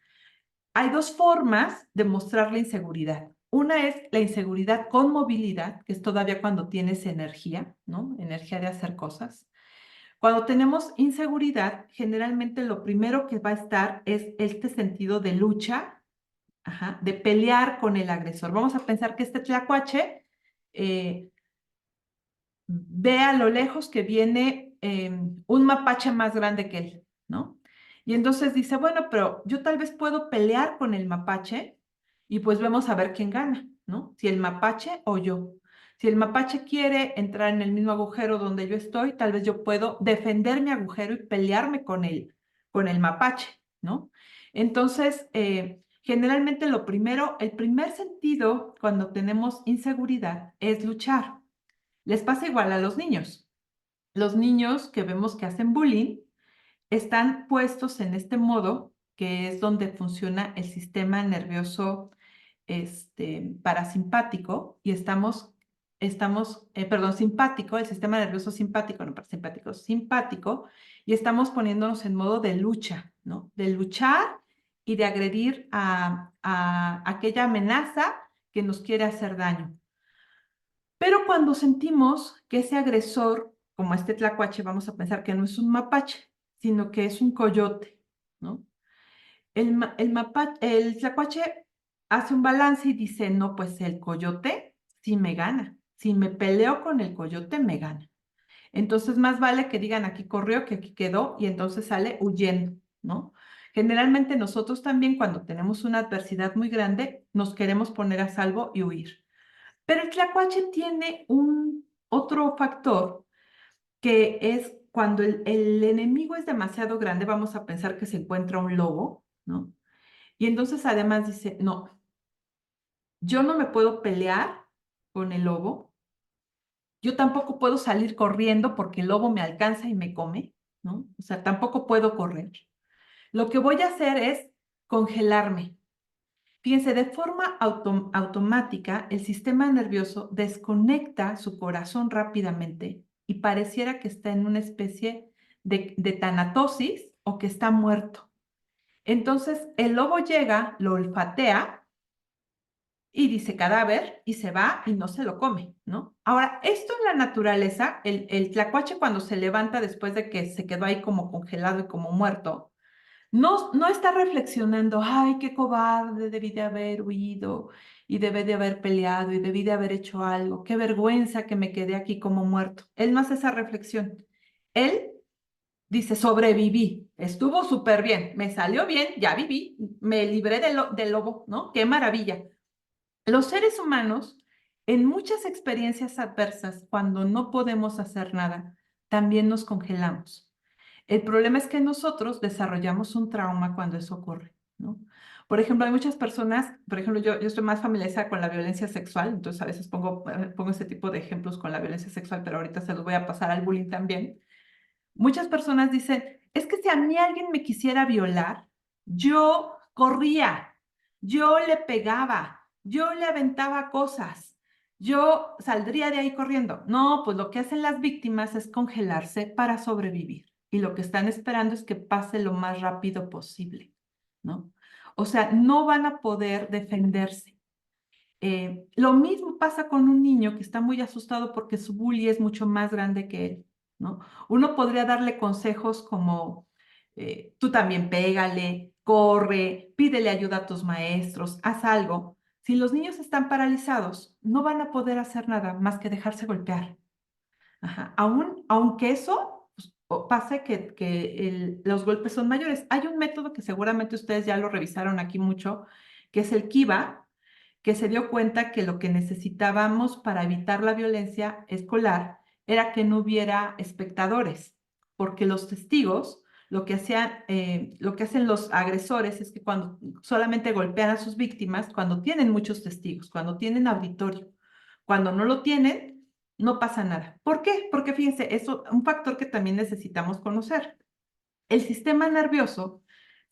hay dos formas de mostrar la inseguridad. Una es la inseguridad con movilidad, que es todavía cuando tienes energía, ¿no? Energía de hacer cosas. Cuando tenemos inseguridad, generalmente lo primero que va a estar es este sentido de lucha, de pelear con el agresor. Vamos a pensar que este tlacuache ve a lo lejos que viene un mapache más grande que él, ¿no? Y entonces dice, bueno, pero yo tal vez puedo pelear con el mapache y pues vemos a ver quién gana, ¿no? Si el mapache o yo. Si el mapache quiere entrar en el mismo agujero donde yo estoy, tal vez yo puedo defender mi agujero y pelearme con el mapache, ¿no? Entonces, generalmente el primer sentido cuando tenemos inseguridad es luchar. Les pasa igual a los niños. Los niños que vemos que hacen bullying están puestos en este modo, que es donde funciona el sistema nervioso parasimpático, y simpático, el sistema nervioso simpático, no parasimpático, simpático, y estamos poniéndonos en modo de lucha, ¿no? De luchar y de agredir a aquella amenaza que nos quiere hacer daño. Pero cuando sentimos que ese agresor, como este tlacuache, vamos a pensar que no es un mapache, sino que es un coyote, ¿no? El tlacuache hace un balance y dice, no, pues el coyote sí me gana. Si me peleo con el coyote, me gana. Entonces, más vale que digan aquí corrió que aquí quedó y entonces sale huyendo, ¿no? Generalmente nosotros también cuando tenemos una adversidad muy grande, nos queremos poner a salvo y huir. Pero el tlacuache tiene otro factor que es cuando el enemigo es demasiado grande, vamos a pensar que se encuentra un lobo, ¿no? Y entonces además dice, no, yo no me puedo pelear con el lobo, yo tampoco puedo salir corriendo porque el lobo me alcanza y me come, ¿no? O sea, tampoco puedo correr. Lo que voy a hacer es congelarme. Fíjense, de forma automática, el sistema nervioso desconecta su corazón rápidamente y pareciera que está en una especie de tanatosis o que está muerto. Entonces, el lobo llega, lo olfatea y dice cadáver y se va y no se lo come, ¿no? Ahora, esto en la naturaleza, el tlacuache cuando se levanta después de que se quedó ahí como congelado y como muerto, no está reflexionando, ay, qué cobarde, debí de haber huido y debí de haber peleado y debí de haber hecho algo, qué vergüenza que me quedé aquí como muerto. Él no hace esa reflexión. Él dice, sobreviví, estuvo súper bien, me salió bien, ya viví, me libré del lobo, ¿no? Qué maravilla. Los seres humanos, en muchas experiencias adversas, cuando no podemos hacer nada, también nos congelamos. El problema es que nosotros desarrollamos un trauma cuando eso ocurre, ¿no? Por ejemplo, hay muchas personas, por ejemplo, yo estoy más familiarizada con la violencia sexual, entonces a veces pongo este tipo de ejemplos con la violencia sexual, pero ahorita se los voy a pasar al bullying también. Muchas personas dicen, es que si a mí alguien me quisiera violar, yo corría, yo le pegaba, yo le aventaba cosas, yo saldría de ahí corriendo. No, pues lo que hacen las víctimas es congelarse para sobrevivir y lo que están esperando es que pase lo más rápido posible, ¿no? O sea, no van a poder defenderse. Lo mismo pasa con un niño que está muy asustado porque su bully es mucho más grande que él, ¿no? Uno podría darle consejos como, tú también pégale, corre, pídele ayuda a tus maestros, haz algo. Si los niños están paralizados, no van a poder hacer nada más que dejarse golpear. Ajá. Aunque eso pues, pase que los golpes son mayores. Hay un método que seguramente ustedes ya lo revisaron aquí mucho, que es el Kiva, que se dio cuenta que lo que necesitábamos para evitar la violencia escolar era que no hubiera espectadores, porque los testigos, lo que hacen los agresores es que cuando solamente golpean a sus víctimas, cuando tienen muchos testigos, cuando tienen auditorio, cuando no lo tienen, no pasa nada. ¿Por qué? Porque fíjense, eso es un factor que también necesitamos conocer. El sistema nervioso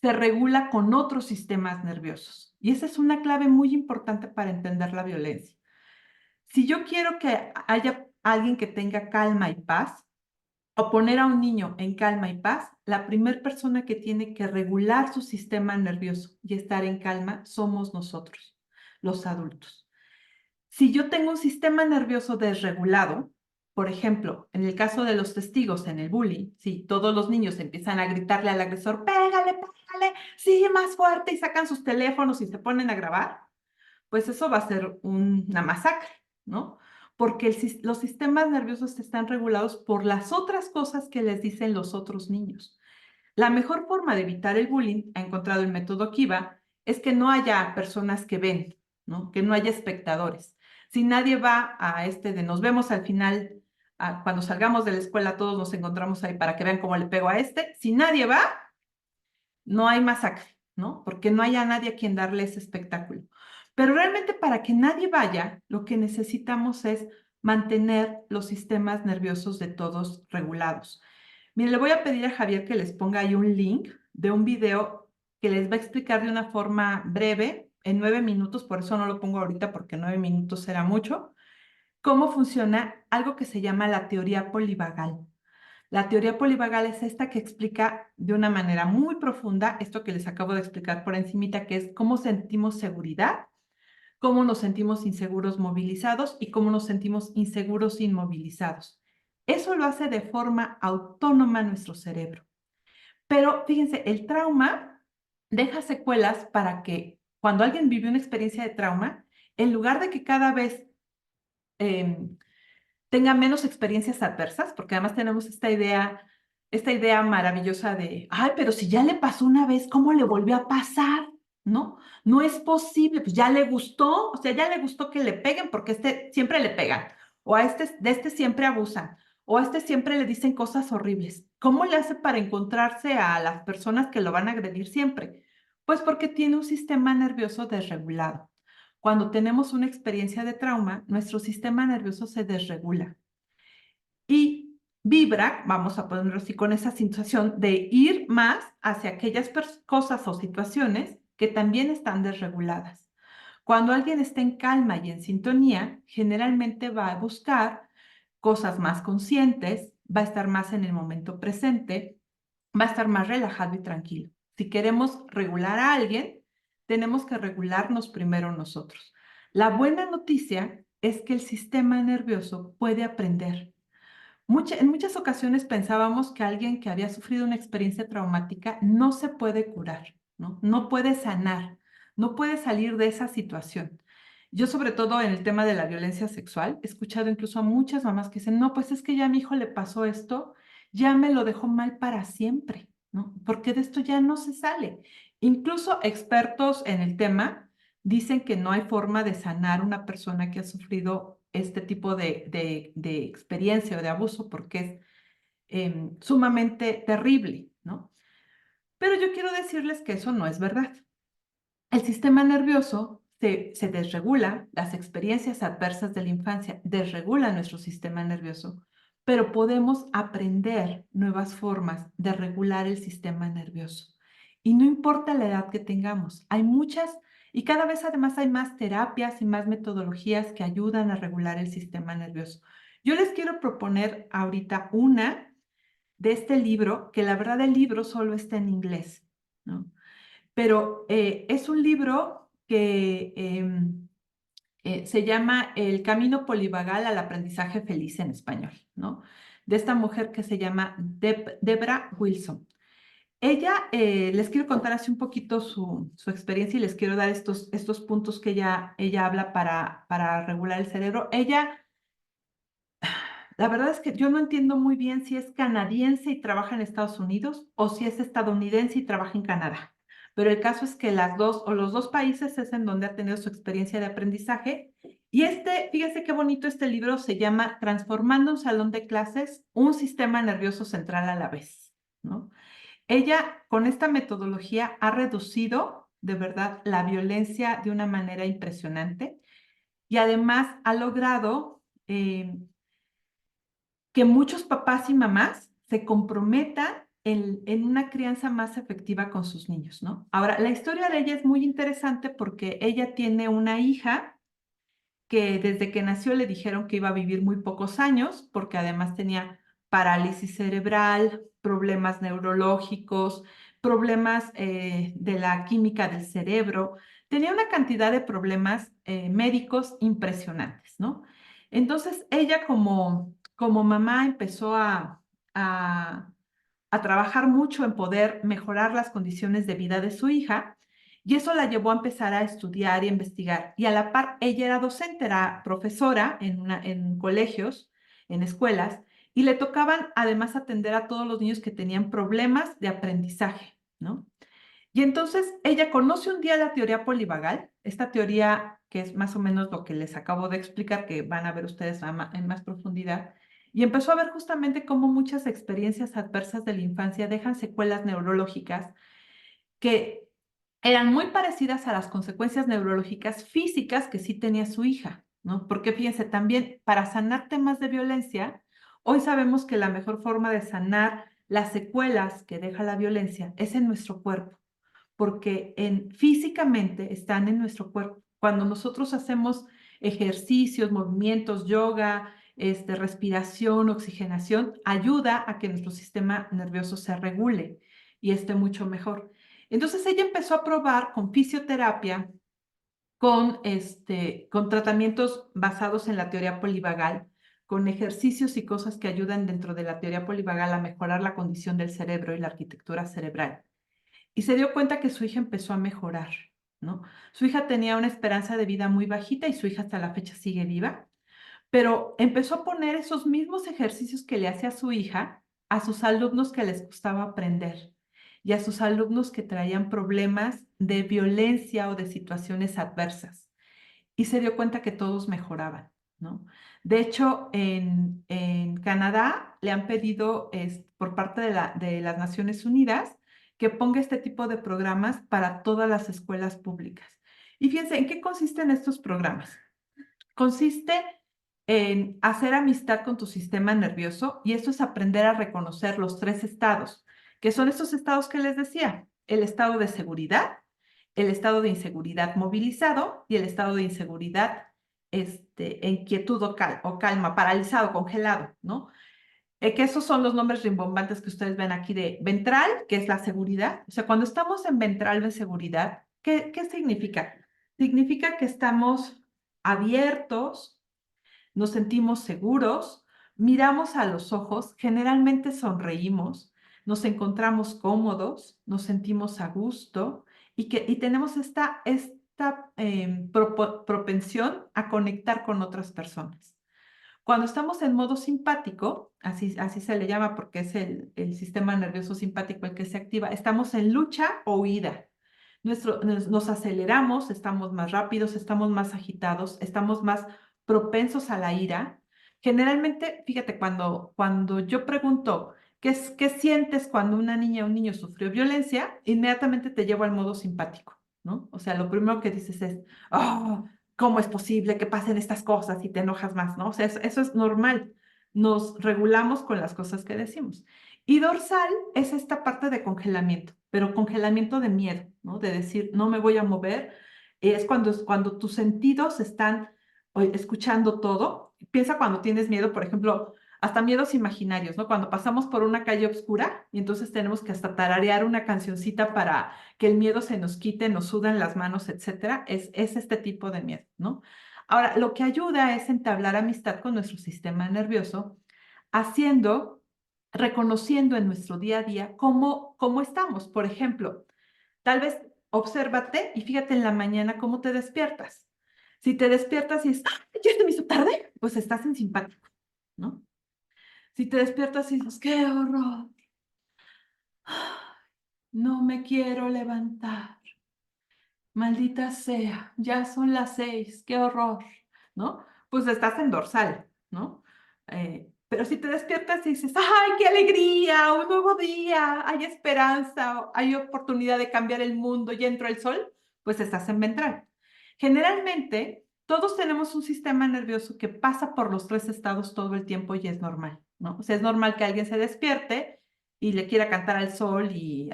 se regula con otros sistemas nerviosos. Y esa es una clave muy importante para entender la violencia. Si yo quiero que haya alguien que tenga calma y paz, o poner a un niño en calma y paz, la primera persona que tiene que regular su sistema nervioso y estar en calma somos nosotros, los adultos. Si yo tengo un sistema nervioso desregulado, por ejemplo, en el caso de los testigos en el bullying, si todos los niños empiezan a gritarle al agresor, pégale, pégale, sí, más fuerte, y sacan sus teléfonos y se ponen a grabar, pues eso va a ser una masacre, ¿no? Porque los sistemas nerviosos están regulados por las otras cosas que les dicen los otros niños. La mejor forma de evitar el bullying, ha encontrado el método Kiva, es que no haya personas que ven, ¿no? Que no haya espectadores. Si nadie va a de nos vemos al final, cuando salgamos de la escuela, todos nos encontramos ahí para que vean cómo le pego a si nadie va, no hay masacre, ¿no? Porque no haya nadie a quien darle ese espectáculo. Pero realmente para que nadie vaya, lo que necesitamos es mantener los sistemas nerviosos de todos regulados. Miren, le voy a pedir a Javier que les ponga ahí un link de un video que les va a explicar de una forma breve, en 9 minutos, por eso no lo pongo ahorita porque 9 minutos será mucho, cómo funciona algo que se llama la teoría polivagal. La teoría polivagal es esta que explica de una manera muy profunda esto que les acabo de explicar por encimita, que es cómo sentimos seguridad, cómo nos sentimos inseguros movilizados y cómo nos sentimos inseguros inmovilizados. Eso lo hace de forma autónoma nuestro cerebro. Pero fíjense, el trauma deja secuelas para que cuando alguien vive una experiencia de trauma, en lugar de que cada vez tenga menos experiencias adversas, porque además tenemos esta idea maravillosa de, ay, pero si ya le pasó una vez, ¿cómo le volvió a pasar? ¿No? No es posible, pues ya le gustó, o sea, ya le gustó que le peguen porque siempre le pegan, o de este siempre abusan, o a siempre le dicen cosas horribles. ¿Cómo le hace para encontrarse a las personas que lo van a agredir siempre? Pues porque tiene un sistema nervioso desregulado. Cuando tenemos una experiencia de trauma, nuestro sistema nervioso se desregula y vibra, vamos a ponerlo así, con esa sensación de ir más hacia aquellas cosas o situaciones que también están desreguladas. Cuando alguien está en calma y en sintonía, generalmente va a buscar cosas más conscientes, va a estar más en el momento presente, va a estar más relajado y tranquilo. Si queremos regular a alguien, tenemos que regularnos primero nosotros. La buena noticia es que el sistema nervioso puede aprender. En muchas ocasiones pensábamos que alguien que había sufrido una experiencia traumática no se puede curar, ¿no? No puede sanar, no puede salir de esa situación. Yo, sobre todo en el tema de la violencia sexual, he escuchado incluso a muchas mamás que dicen, no, pues es que ya a mi hijo le pasó esto, ya me lo dejó mal para siempre, ¿no? Porque de esto ya no se sale. Incluso expertos en el tema dicen que no hay forma de sanar una persona que ha sufrido este tipo de experiencia o de abuso porque es sumamente terrible, ¿no? Pero yo quiero decirles que eso no es verdad. El sistema nervioso se desregula, las experiencias adversas de la infancia desregulan nuestro sistema nervioso, pero podemos aprender nuevas formas de regular el sistema nervioso. Y no importa la edad que tengamos, hay muchas y cada vez además hay más terapias y más metodologías que ayudan a regular el sistema nervioso. Yo les quiero proponer ahorita una de este libro, que la verdad el libro solo está en inglés, ¿no? Pero es un libro que se llama El camino polivagal al aprendizaje feliz en español, ¿no? De esta mujer que se llama Debra Wilson. Ella, les quiero contar así un poquito su experiencia y les quiero dar estos puntos que ella habla para regular el cerebro. Ella, la verdad es que yo no entiendo muy bien si es canadiense y trabaja en Estados Unidos o si es estadounidense y trabaja en Canadá. Pero el caso es que las dos o los dos países es en donde ha tenido su experiencia de aprendizaje. Y fíjese qué bonito este libro, se llama Transformando un salón de clases, un sistema nervioso central a la vez, ¿no? Ella, con esta metodología, ha reducido de verdad la violencia de una manera impresionante y además ha logrado que muchos papás y mamás se comprometan en una crianza más efectiva con sus niños, ¿no? Ahora, la historia de ella es muy interesante porque ella tiene una hija que desde que nació le dijeron que iba a vivir muy pocos años, porque además tenía parálisis cerebral, problemas neurológicos, problemas de la química del cerebro, tenía una cantidad de problemas médicos impresionantes, ¿no? Entonces ella como mamá empezó a, a trabajar mucho en poder mejorar las condiciones de vida de su hija y eso la llevó a empezar a estudiar y a investigar. Y a la par, ella era docente, era profesora en colegios, en escuelas, y le tocaban además atender a todos los niños que tenían problemas de aprendizaje, ¿no? Y entonces ella conoce un día la teoría polivagal, esta teoría que es más o menos lo que les acabo de explicar, que van a ver ustedes en más profundidad, y empezó a ver justamente cómo muchas experiencias adversas de la infancia dejan secuelas neurológicas que eran muy parecidas a las consecuencias neurológicas físicas que sí tenía su hija, ¿no? Porque fíjense, también para sanar temas de violencia, hoy sabemos que la mejor forma de sanar las secuelas que deja la violencia es en nuestro cuerpo, porque físicamente están en nuestro cuerpo. Cuando nosotros hacemos ejercicios, movimientos, yoga, respiración, oxigenación, ayuda a que nuestro sistema nervioso se regule y esté mucho mejor. Entonces ella empezó a probar con fisioterapia, con tratamientos basados en la teoría polivagal, con ejercicios y cosas que ayudan dentro de la teoría polivagal a mejorar la condición del cerebro y la arquitectura cerebral. Y se dio cuenta que su hija empezó a mejorar, ¿no? Su hija tenía una esperanza de vida muy bajita y su hija hasta la fecha sigue viva, pero empezó a poner esos mismos ejercicios que le hacía a su hija a sus alumnos que les gustaba aprender y a sus alumnos que traían problemas de violencia o de situaciones adversas. Y se dio cuenta que todos mejoraban, ¿no? De hecho, en Canadá le han pedido por parte de las Naciones Unidas que ponga este tipo de programas para todas las escuelas públicas. Y fíjense, ¿en qué consisten estos programas? Consiste en hacer amistad con tu sistema nervioso y esto es aprender a reconocer los tres estados, que son estos estados que les decía, el estado de seguridad, el estado de inseguridad movilizado y el estado de inseguridad en quietud o calma, paralizado, congelado, ¿no? que esos son los nombres rimbombantes que ustedes ven aquí de ventral, que es la seguridad. O sea, cuando estamos en ventral de seguridad, ¿qué significa? Significa que estamos abiertos, nos sentimos seguros, miramos a los ojos, generalmente sonreímos, nos encontramos cómodos, nos sentimos a gusto y tenemos esta propensión a conectar con otras personas. Cuando estamos en modo simpático, así se le llama porque es el sistema nervioso simpático el que se activa, estamos en lucha o huida. Nos aceleramos, estamos más rápidos, estamos más agitados, estamos más propensos a la ira. Generalmente, fíjate, cuando yo pregunto, ¿qué sientes cuando una niña o un niño sufrió violencia? Inmediatamente te llevo al modo simpático, ¿no? O sea, lo primero que dices es, oh, ¿cómo es posible que pasen estas cosas y te enojas más, ¿no? O sea, eso es normal. Nos regulamos con las cosas que decimos. Y dorsal es esta parte de congelamiento, pero congelamiento de miedo, ¿no? De decir, no me voy a mover. Es cuando tus sentidos están escuchando todo. Piensa cuando tienes miedo, por ejemplo, hasta miedos imaginarios, ¿no? Cuando pasamos por una calle oscura y entonces tenemos que hasta tararear una cancioncita para que el miedo se nos quite, nos sudan las manos, etcétera. Es este tipo de miedo, ¿no? Ahora, lo que ayuda es entablar amistad con nuestro sistema nervioso, reconociendo en nuestro día a día cómo estamos. Por ejemplo, tal vez obsérvate y fíjate en la mañana cómo te despiertas. Si te despiertas y dices, ¡ah, ya se me hizo tarde! Pues estás en simpático, ¿no? Si te despiertas y dices, ¡qué horror! No me quiero levantar. Maldita sea, ya son las 6, qué horror, ¿no? Pues estás en dorsal, ¿no? Pero si te despiertas y dices, ¡ay, qué alegría! Un nuevo día, hay esperanza, hay oportunidad de cambiar el mundo, ya entró el sol, pues estás en ventral. Generalmente, todos tenemos un sistema nervioso que pasa por los 3 estados todo el tiempo y es normal, ¿no? O sea, es normal que alguien se despierte y le quiera cantar al sol y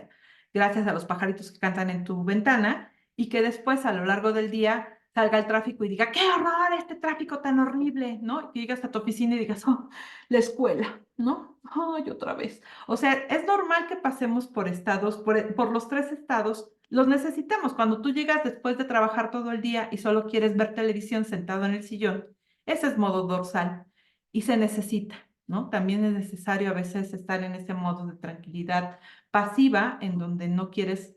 gracias a los pajaritos que cantan en tu ventana y que después a lo largo del día salga el tráfico y diga, ¡qué horror este tráfico tan horrible! ¿No? Y llegas a tu oficina y digas, ¡oh, la escuela! ¿No? ¡Ay, otra vez! O sea, es normal que pasemos por estados, por los 3 estados, los necesitamos. Cuando tú llegas después de trabajar todo el día y solo quieres ver televisión sentado en el sillón, ese es modo dorsal y se necesita, ¿no? También es necesario a veces estar en ese modo de tranquilidad pasiva en donde no quieres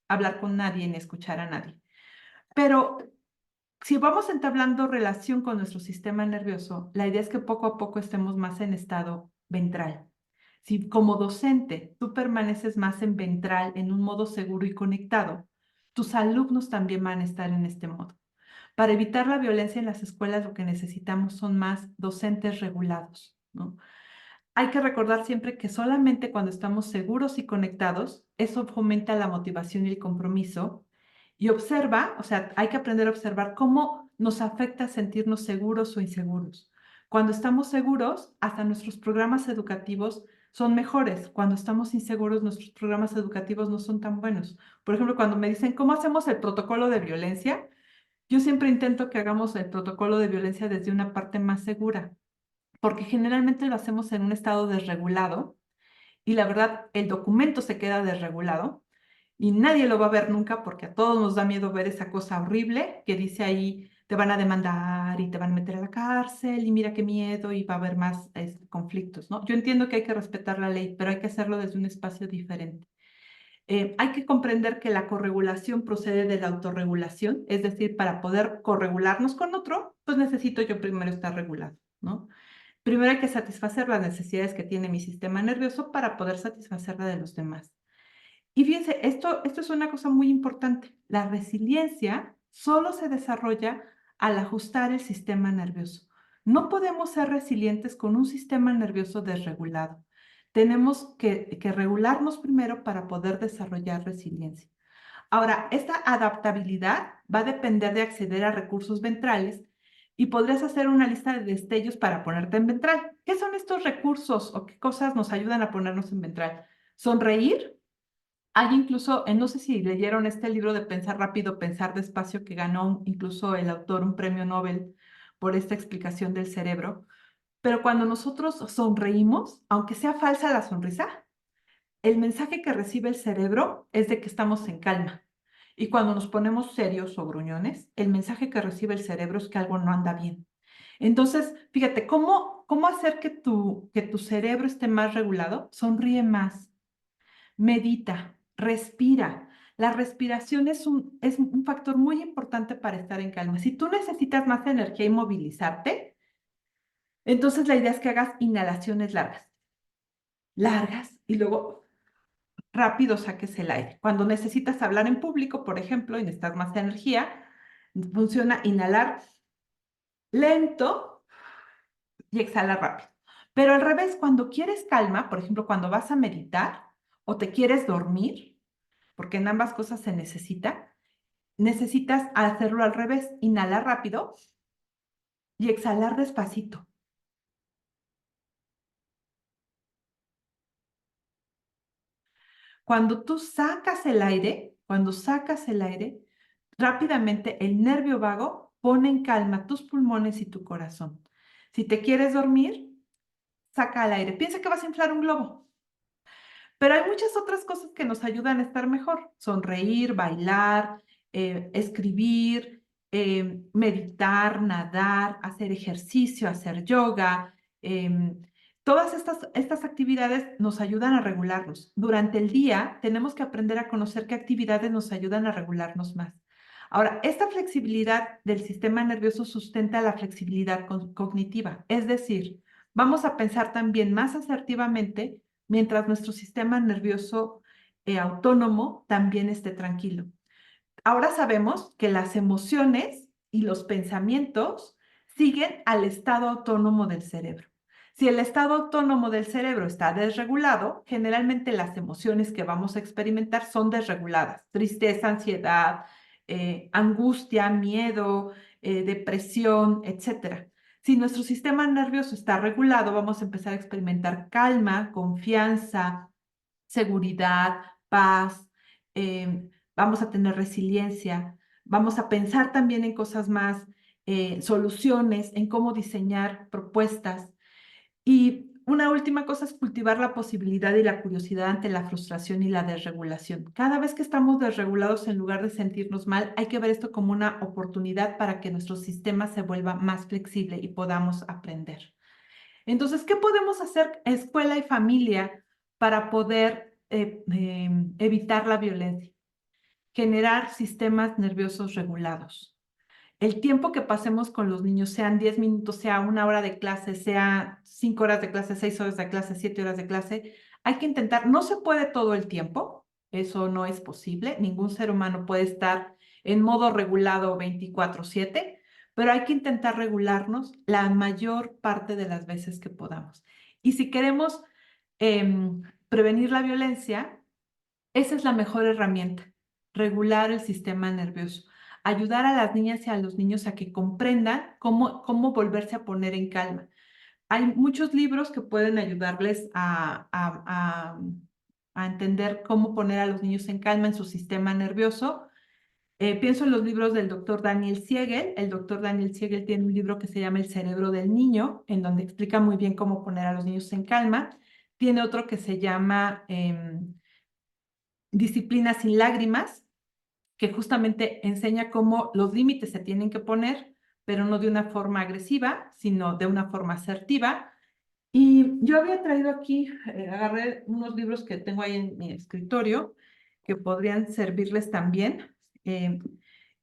hablar con nadie ni escuchar a nadie. Pero si vamos entablando relación con nuestro sistema nervioso, la idea es que poco a poco estemos más en estado ventral. Si como docente tú permaneces más en ventral, en un modo seguro y conectado, tus alumnos también van a estar en este modo. Para evitar la violencia en las escuelas, lo que necesitamos son más docentes regulados, ¿no? Hay que recordar siempre que solamente cuando estamos seguros y conectados, eso fomenta la motivación y el compromiso. Y observa, o sea, hay que aprender a observar cómo nos afecta sentirnos seguros o inseguros. Cuando estamos seguros, hasta nuestros programas educativos son mejores. Cuando estamos inseguros, nuestros programas educativos no son tan buenos. Por ejemplo, cuando me dicen, ¿cómo hacemos el protocolo de violencia? Yo siempre intento que hagamos el protocolo de violencia desde una parte más segura, porque generalmente lo hacemos en un estado desregulado y la verdad el documento se queda desregulado y nadie lo va a ver nunca porque a todos nos da miedo ver esa cosa horrible que dice ahí te van a demandar y te van a meter a la cárcel y mira qué miedo y va a haber más conflictos, ¿no? Yo entiendo que hay que respetar la ley, pero hay que hacerlo desde un espacio diferente. Hay que comprender que la corregulación procede de la autorregulación, es decir, para poder corregularnos con otro, pues necesito yo primero estar regulado, ¿no? Primero hay que satisfacer las necesidades que tiene mi sistema nervioso para poder satisfacer la de los demás. Y fíjense, esto es una cosa muy importante. La resiliencia solo se desarrolla al ajustar el sistema nervioso. No podemos ser resilientes con un sistema nervioso desregulado. Tenemos que regularnos primero para poder desarrollar resiliencia. Ahora, esta adaptabilidad va a depender de acceder a recursos ventrales y podrías hacer una lista de destellos para ponerte en ventral. ¿Qué son estos recursos o qué cosas nos ayudan a ponernos en ventral? Sonreír. Hay incluso, no sé si leyeron este libro de Pensar rápido, pensar despacio, que ganó incluso el autor un premio Nobel por esta explicación del cerebro. pero cuando nosotros sonreímos, aunque sea falsa la sonrisa, el mensaje que recibe el cerebro es de que estamos en calma. Y cuando nos ponemos serios o gruñones, el mensaje que recibe el cerebro es que algo no anda bien. Entonces, fíjate, ¿cómo hacer que tu cerebro esté más regulado? Sonríe más, medita, respira. La respiración es un factor muy importante para estar en calma. Si tú necesitas más energía y movilizarte, entonces la idea es que hagas inhalaciones largas, y luego rápido saques el aire. Cuando necesitas hablar en público, por ejemplo, y necesitas más energía, funciona inhalar lento y exhalar rápido. Pero al revés, cuando quieres calma, por ejemplo, cuando vas a meditar o te quieres dormir, porque en ambas cosas se necesitas hacerlo al revés, inhalar rápido y exhalar despacito. Cuando sacas el aire, rápidamente el nervio vago pone en calma tus pulmones y tu corazón. Si te quieres dormir, saca el aire. Piensa que vas a inflar un globo. Pero hay muchas otras cosas que nos ayudan a estar mejor. Sonreír, bailar, escribir, meditar, nadar, hacer ejercicio, hacer yoga. Todas estas actividades nos ayudan a regularnos. Durante el día tenemos que aprender a conocer qué actividades nos ayudan a regularnos más. Ahora, esta flexibilidad del sistema nervioso sustenta la flexibilidad cognitiva. Es decir, vamos a pensar también más asertivamente mientras nuestro sistema nervioso autónomo también esté tranquilo. Ahora sabemos que las emociones y los pensamientos siguen al estado autónomo del cerebro. Si el estado autónomo del cerebro está desregulado, generalmente las emociones que vamos a experimentar son desreguladas. Tristeza, ansiedad, angustia, miedo, depresión, etc. Si nuestro sistema nervioso está regulado, vamos a empezar a experimentar calma, confianza, seguridad, paz, vamos a tener resiliencia, vamos a pensar también en cosas más, soluciones, en cómo diseñar propuestas. Y una última cosa es cultivar la posibilidad y la curiosidad ante la frustración y la desregulación. Cada vez que estamos desregulados, en lugar de sentirnos mal, hay que ver esto como una oportunidad para que nuestro sistema se vuelva más flexible y podamos aprender. Entonces, ¿qué podemos hacer escuela y familia para poder evitar la violencia? Generar sistemas nerviosos regulados. El tiempo que pasemos con los niños, sean 10 minutos, sea 1 hora de clase, sea 5 horas de clase, 6 horas de clase, 7 horas de clase, hay que intentar, no se puede todo el tiempo, eso no es posible, ningún ser humano puede estar en modo regulado 24/7, pero hay que intentar regularnos la mayor parte de las veces que podamos. Y si queremos prevenir la violencia, esa es la mejor herramienta, regular el sistema nervioso, ayudar a las niñas y a los niños a que comprendan cómo volverse a poner en calma. Hay muchos libros que pueden ayudarles a entender cómo poner a los niños en calma en su sistema nervioso. Pienso en los libros del doctor Daniel Siegel. El doctor Daniel Siegel tiene un libro que se llama El cerebro del niño, en donde explica muy bien cómo poner a los niños en calma. Tiene otro que se llama Disciplina sin lágrimas, que justamente enseña cómo los límites se tienen que poner, pero no de una forma agresiva, sino de una forma asertiva. Y yo había traído aquí, agarré unos libros que tengo ahí en mi escritorio, que podrían servirles también. Eh,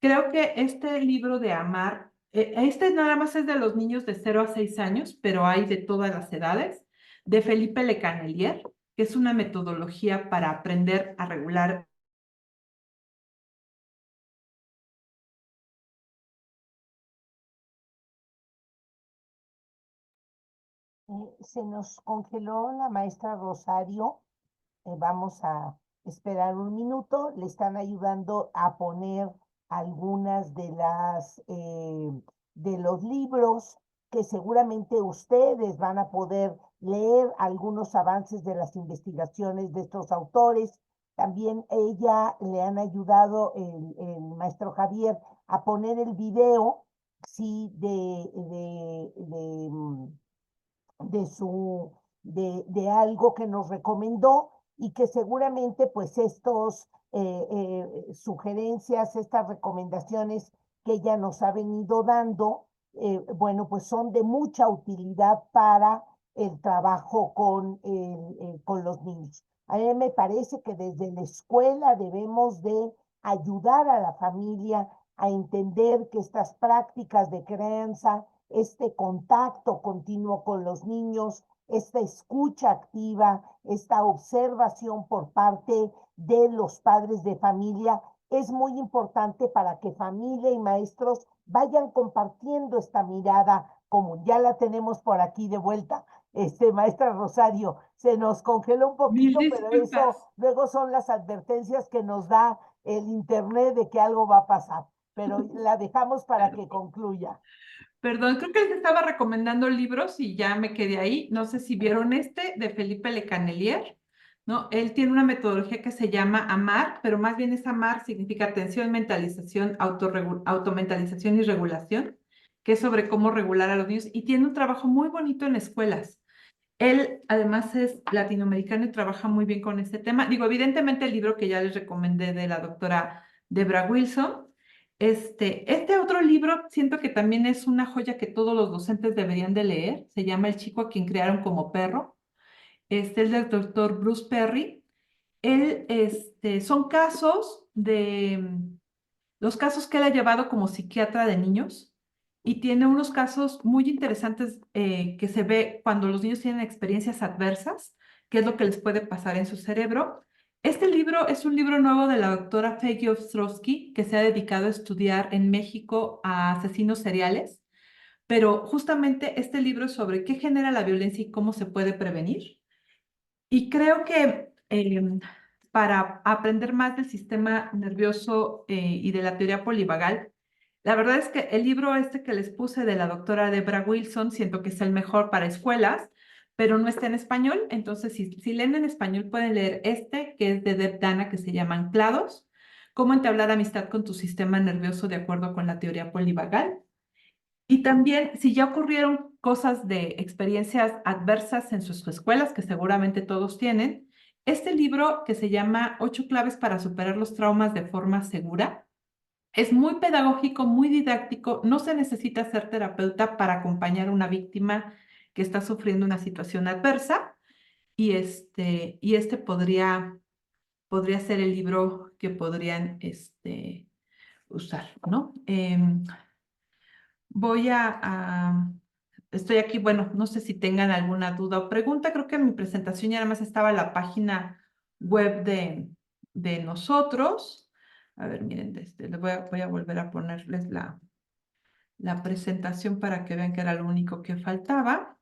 Creo que este libro de Amar, este nada más es de los niños de 0 a 6 años, pero hay de todas las edades, de Felipe Le Cannelier, que es una metodología para aprender a regular. Se nos congeló la maestra Rosario. Vamos a esperar un minuto. Le están ayudando a poner algunas de los libros que seguramente ustedes van a poder leer algunos avances de las investigaciones de estos autores. También ella le han ayudado el maestro Javier a poner el video, sí, de algo que nos recomendó y que seguramente pues estos sugerencias, estas recomendaciones que ella nos ha venido dando, bueno, pues son de mucha utilidad para el trabajo con los niños. A mí me parece que desde la escuela debemos de ayudar a la familia a entender que estas prácticas de crianza, este contacto continuo con los niños, esta escucha activa, esta observación por parte de los padres de familia, es muy importante para que familia y maestros vayan compartiendo esta mirada común. Ya la tenemos por aquí de vuelta, maestra Rosario, se nos congeló un Mil poquito, pero disculpas. eso luego son las advertencias que nos da el internet de que algo va a pasar, pero la dejamos para que concluya. Perdón, creo que les estaba recomendando libros y ya me quedé ahí. No sé si vieron este de Felipe Le Canelier, ¿no? Él tiene una metodología que se llama AMAR, pero más bien es AMAR, significa atención, mentalización, automentalización y regulación, que es sobre cómo regular a los niños y tiene un trabajo muy bonito en escuelas. Él además es latinoamericano y trabaja muy bien con este tema. Digo, evidentemente el libro que ya les recomendé de la doctora Debra Wilson. Este otro libro siento que también es una joya que todos los docentes deberían de leer. Se llama El chico a quien crearon como perro. Este es del doctor Bruce Perry. Él, son casos los casos que él ha llevado como psiquiatra de niños y tiene unos casos muy interesantes que se ve cuando los niños tienen experiencias adversas, qué es lo que les puede pasar en su cerebro. Este libro es un libro nuevo de la doctora Peggy Ostrowski, que se ha dedicado a estudiar en México a asesinos seriales, pero justamente este libro es sobre qué genera la violencia y cómo se puede prevenir. Y creo que para aprender más del sistema nervioso y de la teoría polivagal, la verdad es que el libro este que les puse de la doctora Debra Wilson, siento que es el mejor para escuelas, pero no está en español. Entonces, si leen en español, pueden leer este, que es de Deb Dana, que se llama Anclados, cómo entablar amistad con tu sistema nervioso de acuerdo con la teoría polivagal. Y también, si ya ocurrieron cosas de experiencias adversas en sus escuelas, que seguramente todos tienen, este libro que se llama 8 claves para superar los traumas de forma segura, es muy pedagógico, muy didáctico, no se necesita ser terapeuta para acompañar a una víctima que está sufriendo una situación adversa y podría ser el libro que podrían usar, ¿no? Voy estoy aquí, bueno, no sé si tengan alguna duda o pregunta. Creo que en mi presentación ya nada más estaba la página web de nosotros. A ver, miren, les voy a volver a ponerles la presentación para que vean que era lo único que faltaba.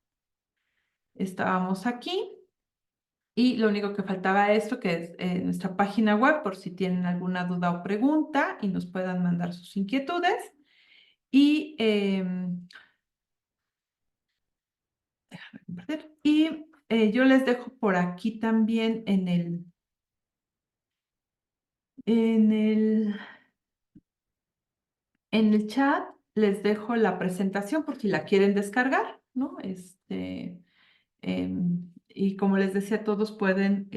Estábamos aquí y lo único que faltaba esto, que es nuestra página web, por si tienen alguna duda o pregunta y nos puedan mandar sus inquietudes. Y compartir. Y yo les dejo por aquí también en el, en el chat, les dejo la presentación por si la quieren descargar, ¿no? Y como les decía, todos pueden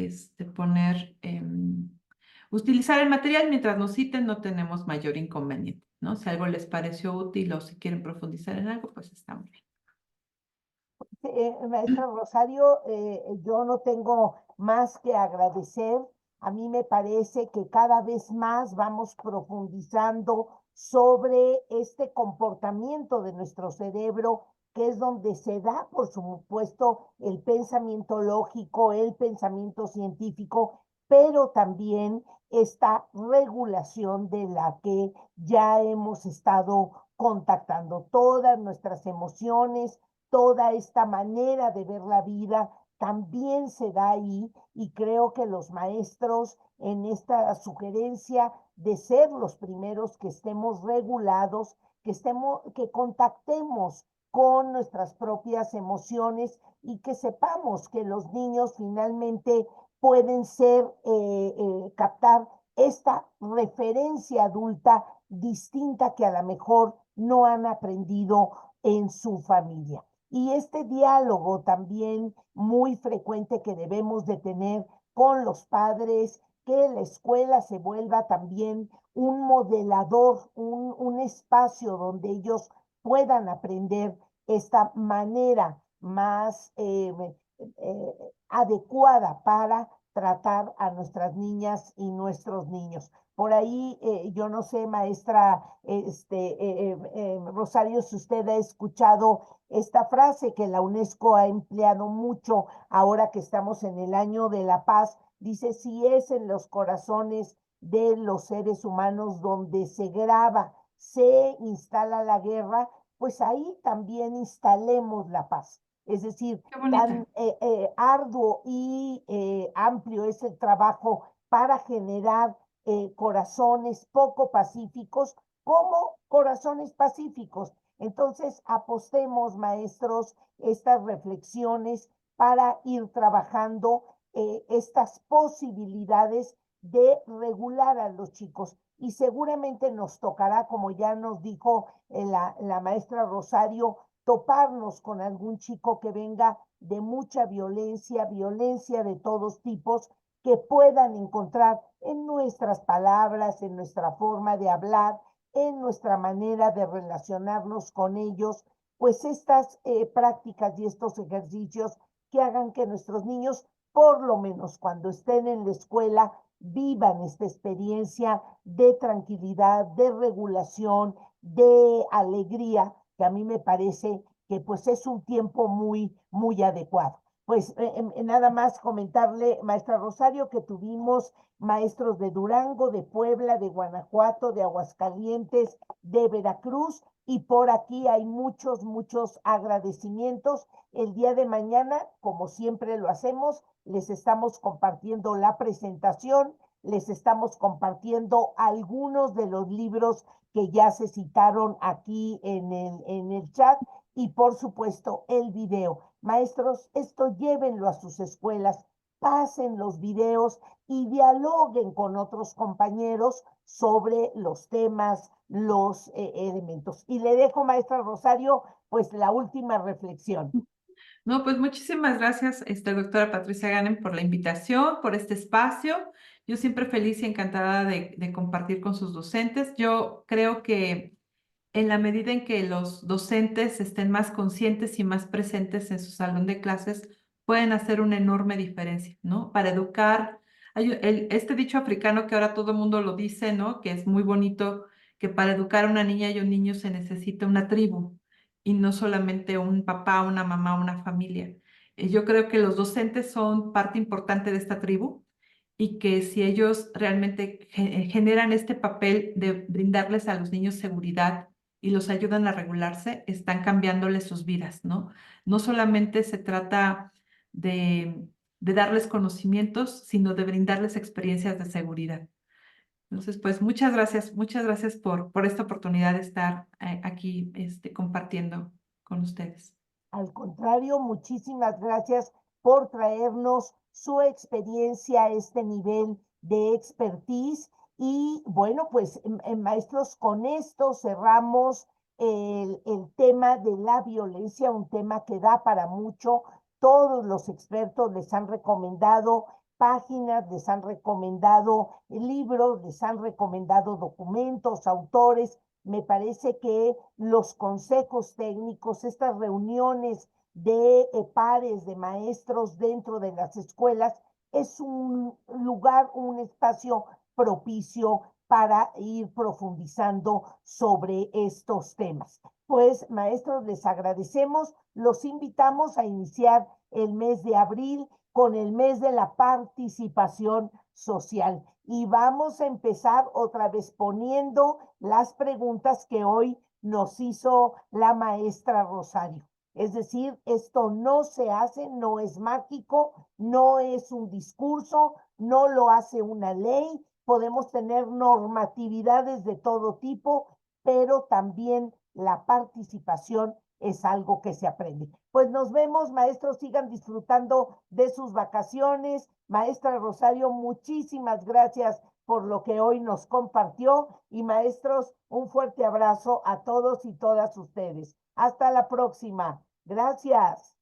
utilizar el material mientras nos citen, no tenemos mayor inconveniente, ¿no? Si algo les pareció útil o si quieren profundizar en algo, pues está muy bien. Maestra Rosario, yo no tengo más que agradecer. A mí me parece que cada vez más vamos profundizando sobre este comportamiento de nuestro cerebro, que es donde se da, por supuesto, el pensamiento lógico, el pensamiento científico, pero también esta regulación de la que ya hemos estado contactando todas nuestras emociones, toda esta manera de ver la vida también se da ahí y creo que los maestros en esta sugerencia de ser los primeros que estemos regulados, que contactemos con nuestras propias emociones y que sepamos que los niños finalmente pueden captar esta referencia adulta distinta que a lo mejor no han aprendido en su familia. Y este diálogo también muy frecuente que debemos de tener con los padres, que la escuela se vuelva también un modelador, un espacio donde ellos puedan aprender esta manera más adecuada para tratar a nuestras niñas y nuestros niños. Por ahí, yo no sé, maestra Rosario, si usted ha escuchado esta frase que la UNESCO ha empleado mucho ahora que estamos en el año de la paz. Dice, si es en los corazones de los seres humanos donde se graba, se instala la guerra, pues ahí también instalemos la paz. Es decir, Qué bonita. tan arduo y amplio es el trabajo para generar corazones poco pacíficos como corazones pacíficos. Entonces, apostemos, maestros, estas reflexiones para ir trabajando estas posibilidades de regular a los chicos. Y seguramente nos tocará, como ya nos dijo la maestra Rosario, toparnos con algún chico que venga de mucha violencia, violencia de todos tipos, que puedan encontrar en nuestras palabras, en nuestra forma de hablar, en nuestra manera de relacionarnos con ellos, pues estas prácticas y estos ejercicios que hagan que nuestros niños, por lo menos cuando estén en la escuela, vivan esta experiencia de tranquilidad, de regulación, de alegría, que a mí me parece que pues es un tiempo muy, muy adecuado. Pues nada más comentarle, maestra Rosario, que tuvimos maestros de Durango, de Puebla, de Guanajuato, de Aguascalientes, de Veracruz, y por aquí hay muchos, muchos agradecimientos. El día de mañana, como siempre lo hacemos, les estamos compartiendo la presentación, les estamos compartiendo algunos de los libros que ya se citaron aquí en el chat, y por supuesto el video. Maestros, esto llévenlo a sus escuelas, pasen los videos y dialoguen con otros compañeros sobre los temas, los elementos. Y le dejo, maestra Rosario, pues la última reflexión. No, pues muchísimas gracias, doctora Patricia Ganem, por la invitación, por este espacio. Yo siempre feliz y encantada de compartir con sus docentes. Yo creo que en la medida en que los docentes estén más conscientes y más presentes en su salón de clases, pueden hacer una enorme diferencia, ¿no? Para educar, este dicho africano que ahora todo el mundo lo dice, ¿no? Que es muy bonito, que para educar a una niña y un niño se necesita una tribu y no solamente un papá, una mamá, una familia. Yo creo que los docentes son parte importante de esta tribu y que si ellos realmente generan este papel de brindarles a los niños seguridad y los ayudan a regularse, están cambiándoles sus vidas, ¿no? No solamente se trata de darles conocimientos, sino de brindarles experiencias de seguridad. Entonces, pues muchas gracias por esta oportunidad de estar aquí compartiendo con ustedes. Al contrario, muchísimas gracias por traernos su experiencia a este nivel de expertise. Y bueno, pues maestros, con esto cerramos el tema de la violencia, un tema que da para mucho. Todos los expertos les han recomendado páginas, les han recomendado libros, les han recomendado documentos, autores. Me parece que los consejos técnicos, estas reuniones de pares de maestros dentro de las escuelas, es un lugar, un espacio propicio para ir profundizando sobre estos temas. Pues, maestros, les agradecemos, los invitamos a iniciar el mes de abril con el mes de la participación social. Y vamos a empezar otra vez poniendo las preguntas que hoy nos hizo la maestra Rosario. Es decir, esto no se hace, no es mágico, no es un discurso, no lo hace una ley. Podemos tener normatividades de todo tipo, pero también la participación es algo que se aprende. Pues nos vemos, maestros, sigan disfrutando de sus vacaciones. Maestra Rosario, muchísimas gracias por lo que hoy nos compartió, y maestros, un fuerte abrazo a todos y todas ustedes. Hasta la próxima. Gracias.